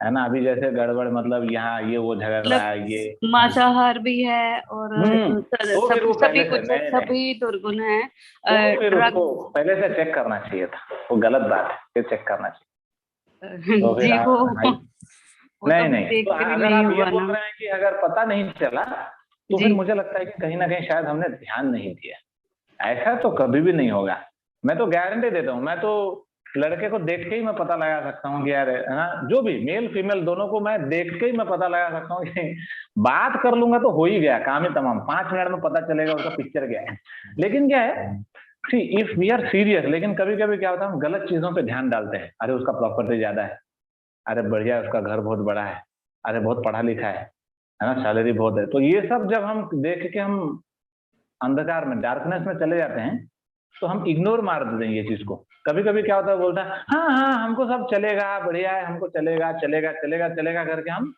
Speaker 2: ना। अभी जैसे गड़बड़ मतलब यहाँ ये वो झगड़ रहा है,
Speaker 9: मतलब
Speaker 2: ये
Speaker 9: मांसाहार भी है और
Speaker 2: तो फिर वो
Speaker 9: सभी
Speaker 2: पहले से
Speaker 9: कुछ
Speaker 2: नहीं,
Speaker 9: सभी दुर्गुण है,
Speaker 2: तो फिर
Speaker 9: ड्रग।
Speaker 2: उसको पहले से चेक करना चाहिए था, वो गलत बात है, फिर चेक करना चाहिए। तो फिर
Speaker 9: जी
Speaker 2: आप
Speaker 9: वो
Speaker 2: नहीं
Speaker 9: तो
Speaker 2: नहीं,
Speaker 9: देख
Speaker 2: तो
Speaker 9: के भी
Speaker 2: अगर
Speaker 9: नहीं
Speaker 2: आप ये
Speaker 9: हुआ
Speaker 2: बोल
Speaker 9: ना।
Speaker 2: रहे हैं कि अगर पता नहीं चला तो फिर
Speaker 9: जी
Speaker 2: मुझे लगता है कि कहीं ना कहीं शायद हमने ध्यान नहीं दिया। ऐसा तो कभी भी नहीं होगा, मैं तो गारंटी देता हूँ। मैं तो लड़के को देख के ही मैं पता लगा सकता हूँ कि यार है ना, जो भी मेल फीमेल दोनों को मैं देख के ही मैं पता लगा सकता हूँ कि बात कर लूंगा तो हो ही गया, काम ही तमाम, 5 मिनट में पता चलेगा उसका पिक्चर क्या है। लेकिन क्या है, see if we are serious, लेकिन कभी कभी क्या होता है हम गलत चीजों पे ध्यान डालते हैं। अरे उसका प्रॉपर्टी ज्यादा है, अरे बढ़िया उसका घर बहुत बड़ा है, अरे बहुत पढ़ा लिखा है ना, सैलरी बहुत है, तो ये सब जब हम देख के हम अंधकार में डार्कनेस में चले जाते हैं तो हम इग्नोर मार देते हैं ये चीज को। कभी कभी क्या होता है, बोलता है हाँ हाँ हमको सब चलेगा, बढ़िया है, हमको चलेगा चलेगा चलेगा चलेगा करके हम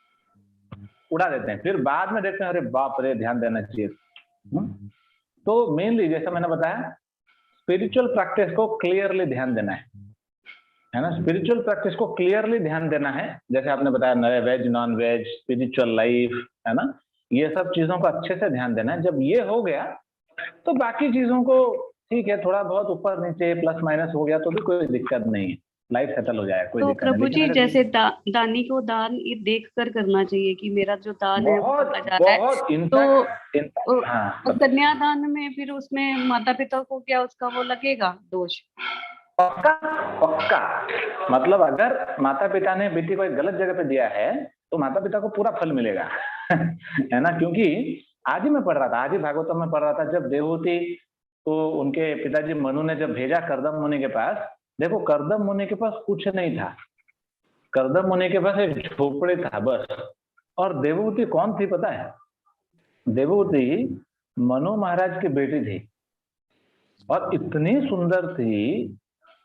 Speaker 2: उड़ा देते हैं, फिर बाद में देखते हैं अरे बाप रे ध्यान देना चाहिए। तो मेनली जैसा मैंने बताया स्पिरिचुअल प्रैक्टिस को क्लियरली ध्यान देना है ना, स्पिरिचुअल प्रैक्टिस को क्लियरली ध्यान देना है। जैसे आपने बताया veg non veg spiritual life है ना, ये सब चीजों को अच्छे से ध्यान देना है। जब ये हो गया तो बाकी चीजों को ठीक है, थोड़ा बहुत ऊपर नीचे प्लस माइनस हो गया तो भी कोई दिक्कत नहीं है, लाइफ सेटल हो जाएगा, कोई
Speaker 9: तो
Speaker 2: दिक्कत नहीं।
Speaker 9: प्रभु जी
Speaker 2: लेकिन
Speaker 9: जैसे दानी को दान ये देख कर करना चाहिए कि मेरा जो दान है वो
Speaker 2: बहुत
Speaker 9: पता जा रहा है।
Speaker 2: बहुत
Speaker 9: तो
Speaker 2: इनफैक्ट हाँ
Speaker 9: कन्यादान में फिर उसमें माता पिता को क्या उसका वो लगेगा दोष?
Speaker 2: पक्का पक्का, मतलब अगर माता पिता ने बेटी को एक गलत जगह पे दिया है तो माता पिता को पूरा फल मिलेगा है ना। क्योंकि आज ही मैं पढ़ रहा था, आज ही भागवतम में पढ़ रहा था, जब देवहूति को उनके पिताजी मनु ने जब भेजा कर्दम मुनि के पास, देखो कर्दम मुनि के पास कुछ नहीं था, कर्दम मुनि के पास एक झोपड़े था बस। और देवहूति कौन थी पता है? देवहूति मनु महाराज की बेटी थी और इतनी सुंदर थी,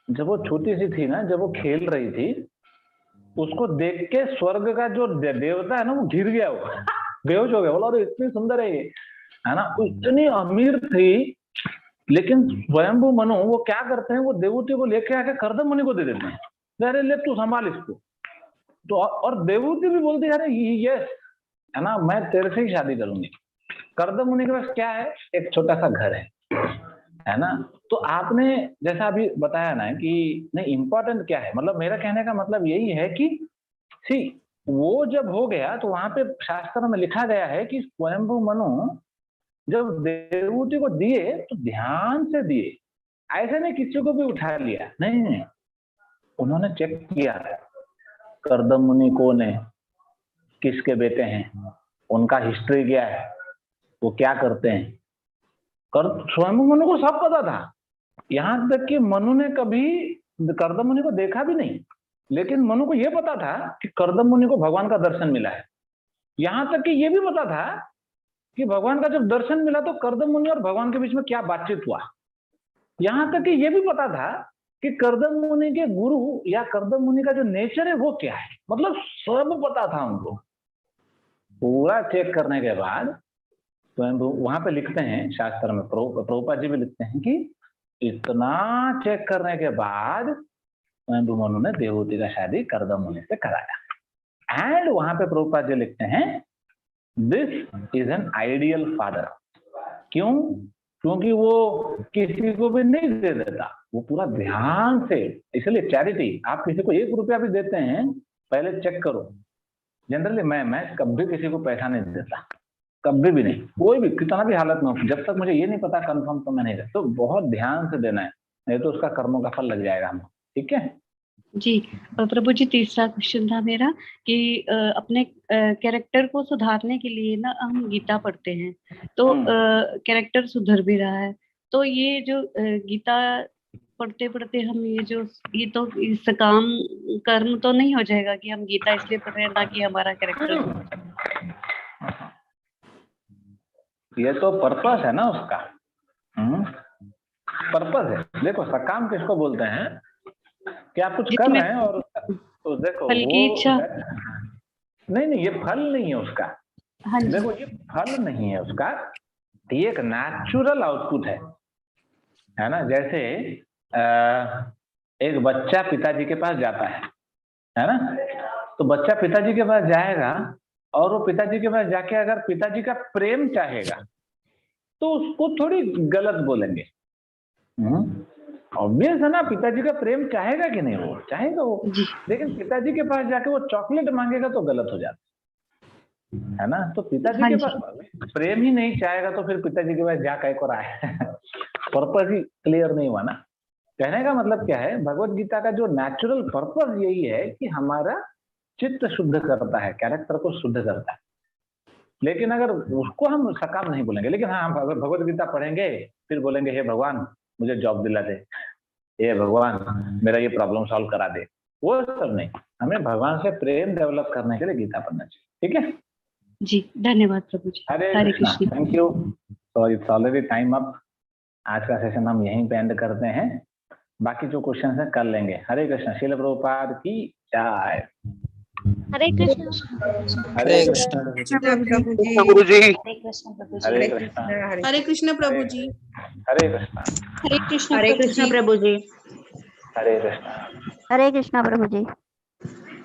Speaker 2: जब वो छोटी सी थी ना, जब वो खेल रही थी उसको देख के स्वर्ग का जो देवता है ना वो घिर गया, वो बेहोश हो गया, बोला अरे इतनी सुंदर है ये, है ना। इतनी अमीर थी, लेकिन स्वयंभू मनु वो क्या करते हैं, वो देवहूति को लेके आके कर्दम मुनि को दे देते हैं, अरे ले तू संभाल इसको। तो और देवहूति भी बोलती है अरे यस है ना, मैं तेरे से ही शादी करूंगी। कर्दम मुनि के पास क्या है, एक छोटा सा घर है ना। तो आपने जैसा अभी बताया ना कि नहीं इम्पोर्टेंट क्या है, मतलब मेरा कहने का मतलब यही है कि सी वो जब हो गया तो वहां पे शास्त्र में लिखा गया है कि स्वयंभू मनु जब देवहूति को दिए तो ध्यान से दिए, ऐसे नहीं किसी को भी उठा लिया, नहीं, उन्होंने चेक किया कर्दम मुनि कौन है, किसके बेटे हैं, उनका हिस्ट्री क्या है, वो क्या करते हैं। स्वयं मनु को सब पता था, यहां तक कि मनु ने कभी कर्दम मुनि को देखा भी नहीं, लेकिन मनु को यह पता था कि कर्दम मुनि को भगवान का दर्शन मिला है। यहां तक कि यह भी पता था कि भगवान का जब दर्शन मिला तो कर्दम मुनि और भगवान के बीच में क्या बातचीत हुआ। यहां तक कि यह भी पता था कि कर्दम मुनि के गुरु या कर्दम मुनि का जो नेचर है वो क्या है, मतलब सब पता था उनको। पूरा चेक करने के बाद तो वहां पे लिखते हैं शास्त्र में, प्रभुपाद जी भी लिखते हैं कि इतना चेक करने के बाद स्वयंभू मनु ने देवहूति का शादी कर्दम मुनि से कराया। एंड वहां पे प्रभुपाद जी लिखते हैं this is an ideal father. क्यों? क्योंकि वो किसी को भी नहीं दे देता, वो पूरा ध्यान से, इसलिए चैरिटी, आप किसी को 1 रुपया भी देते हैं पहले चेक करो। जनरली मैं कभी किसी को पैसा नहीं देता, कभी भी नहीं, कोई भी कितना भी हालत में हो, जब तक मुझे ये नहीं पता कंफर्म तो मैं नहीं देता। तो बहुत ध्यान से देना है, नहीं तो उसका कर्मों का फल लग जाएगा हमको, ठीक है।
Speaker 9: जी प्रभु जी, तीसरा क्वेश्चन था मेरा कि अपने कैरेक्टर को सुधारने के लिए ना हम गीता पढ़ते हैं, तो कैरेक्टर सुधर भी रहा है, तो ये जो गीता पढ़ते पढ़ते हम ये तो इस काम कर्म तो नहीं हो जाएगा कि हम गीता इसलिए पढ़ रहे हैं ताकि हमारा कैरेक्टर,
Speaker 2: ये तो पर्पस है ना उसका, पर्पस है। देखो सकाम किसको बोलते हैं कि आप कुछ कर रहे हैं और तो देखो
Speaker 9: फल की इच्छा
Speaker 2: नहीं, ये फल नहीं है उसका।
Speaker 9: हाँ जी।
Speaker 2: देखो ये फल नहीं है उसका, ये एक नेचुरल आउटपुट है ना। जैसे एक बच्चा पिताजी के पास जाता है ना, तो बच्चा पिताजी के पास जाएगा और वो पिताजी के पास जाके अगर पिताजी का प्रेम चाहेगा तो उसको थोड़ी गलत बोलेंगे। ऑब्वियस है ना, पिताजी का प्रेम चाहेगा कि नहीं, वो चाहेगा वो, लेकिन पिताजी के पास जाके वो चॉकलेट मांगेगा तो गलत हो जाता है ना। तो पिताजी के पास प्रेम ही नहीं चाहेगा तो फिर पिताजी के पास जा कहीं को रहा है पर्पस ही क्लियर नहीं हुआ ना। कहने का मतलब क्या है, भगवत गीता का जो नेचुरल पर्पस यही है कि हमारा चित्त शुद्ध करता है, कैरेक्टर को शुद्ध करता है। लेकिन अगर उसको हम सकाम नहीं बोलेंगे, लेकिन हाँ भगवत गीता पढ़ेंगे फिर बोलेंगे हे भगवान मुझे जॉब दिला दे, हे भगवान मेरा ये प्रॉब्लम सॉल्व करा दे, वो सब नहीं। हमें भगवान से प्रेम डेवलप करने के लिए गीता पढ़ना चाहिए। ठीक है
Speaker 9: जी, धन्यवाद प्रभु जी।
Speaker 2: हरे कृष्णा। Thank you. तो इट्स ऑलरेडी टाइम अप। आज का सेशन हम यहीं पे एंड करते हैं, बाकी जो क्वेश्चन है कर लेंगे। हरे कृष्णा। श्रील प्रभुपाद की जय।
Speaker 10: हरे कृष्ण।
Speaker 2: हरे कृष्ण
Speaker 10: प्रभु जी।
Speaker 2: हरे कृष्ण।
Speaker 10: हरे कृष्ण प्रभु जी।
Speaker 2: हरे कृष्ण।
Speaker 10: हरे कृष्ण प्रभु जी।
Speaker 2: हरे कृष्ण।
Speaker 10: हरे कृष्ण प्रभु जी।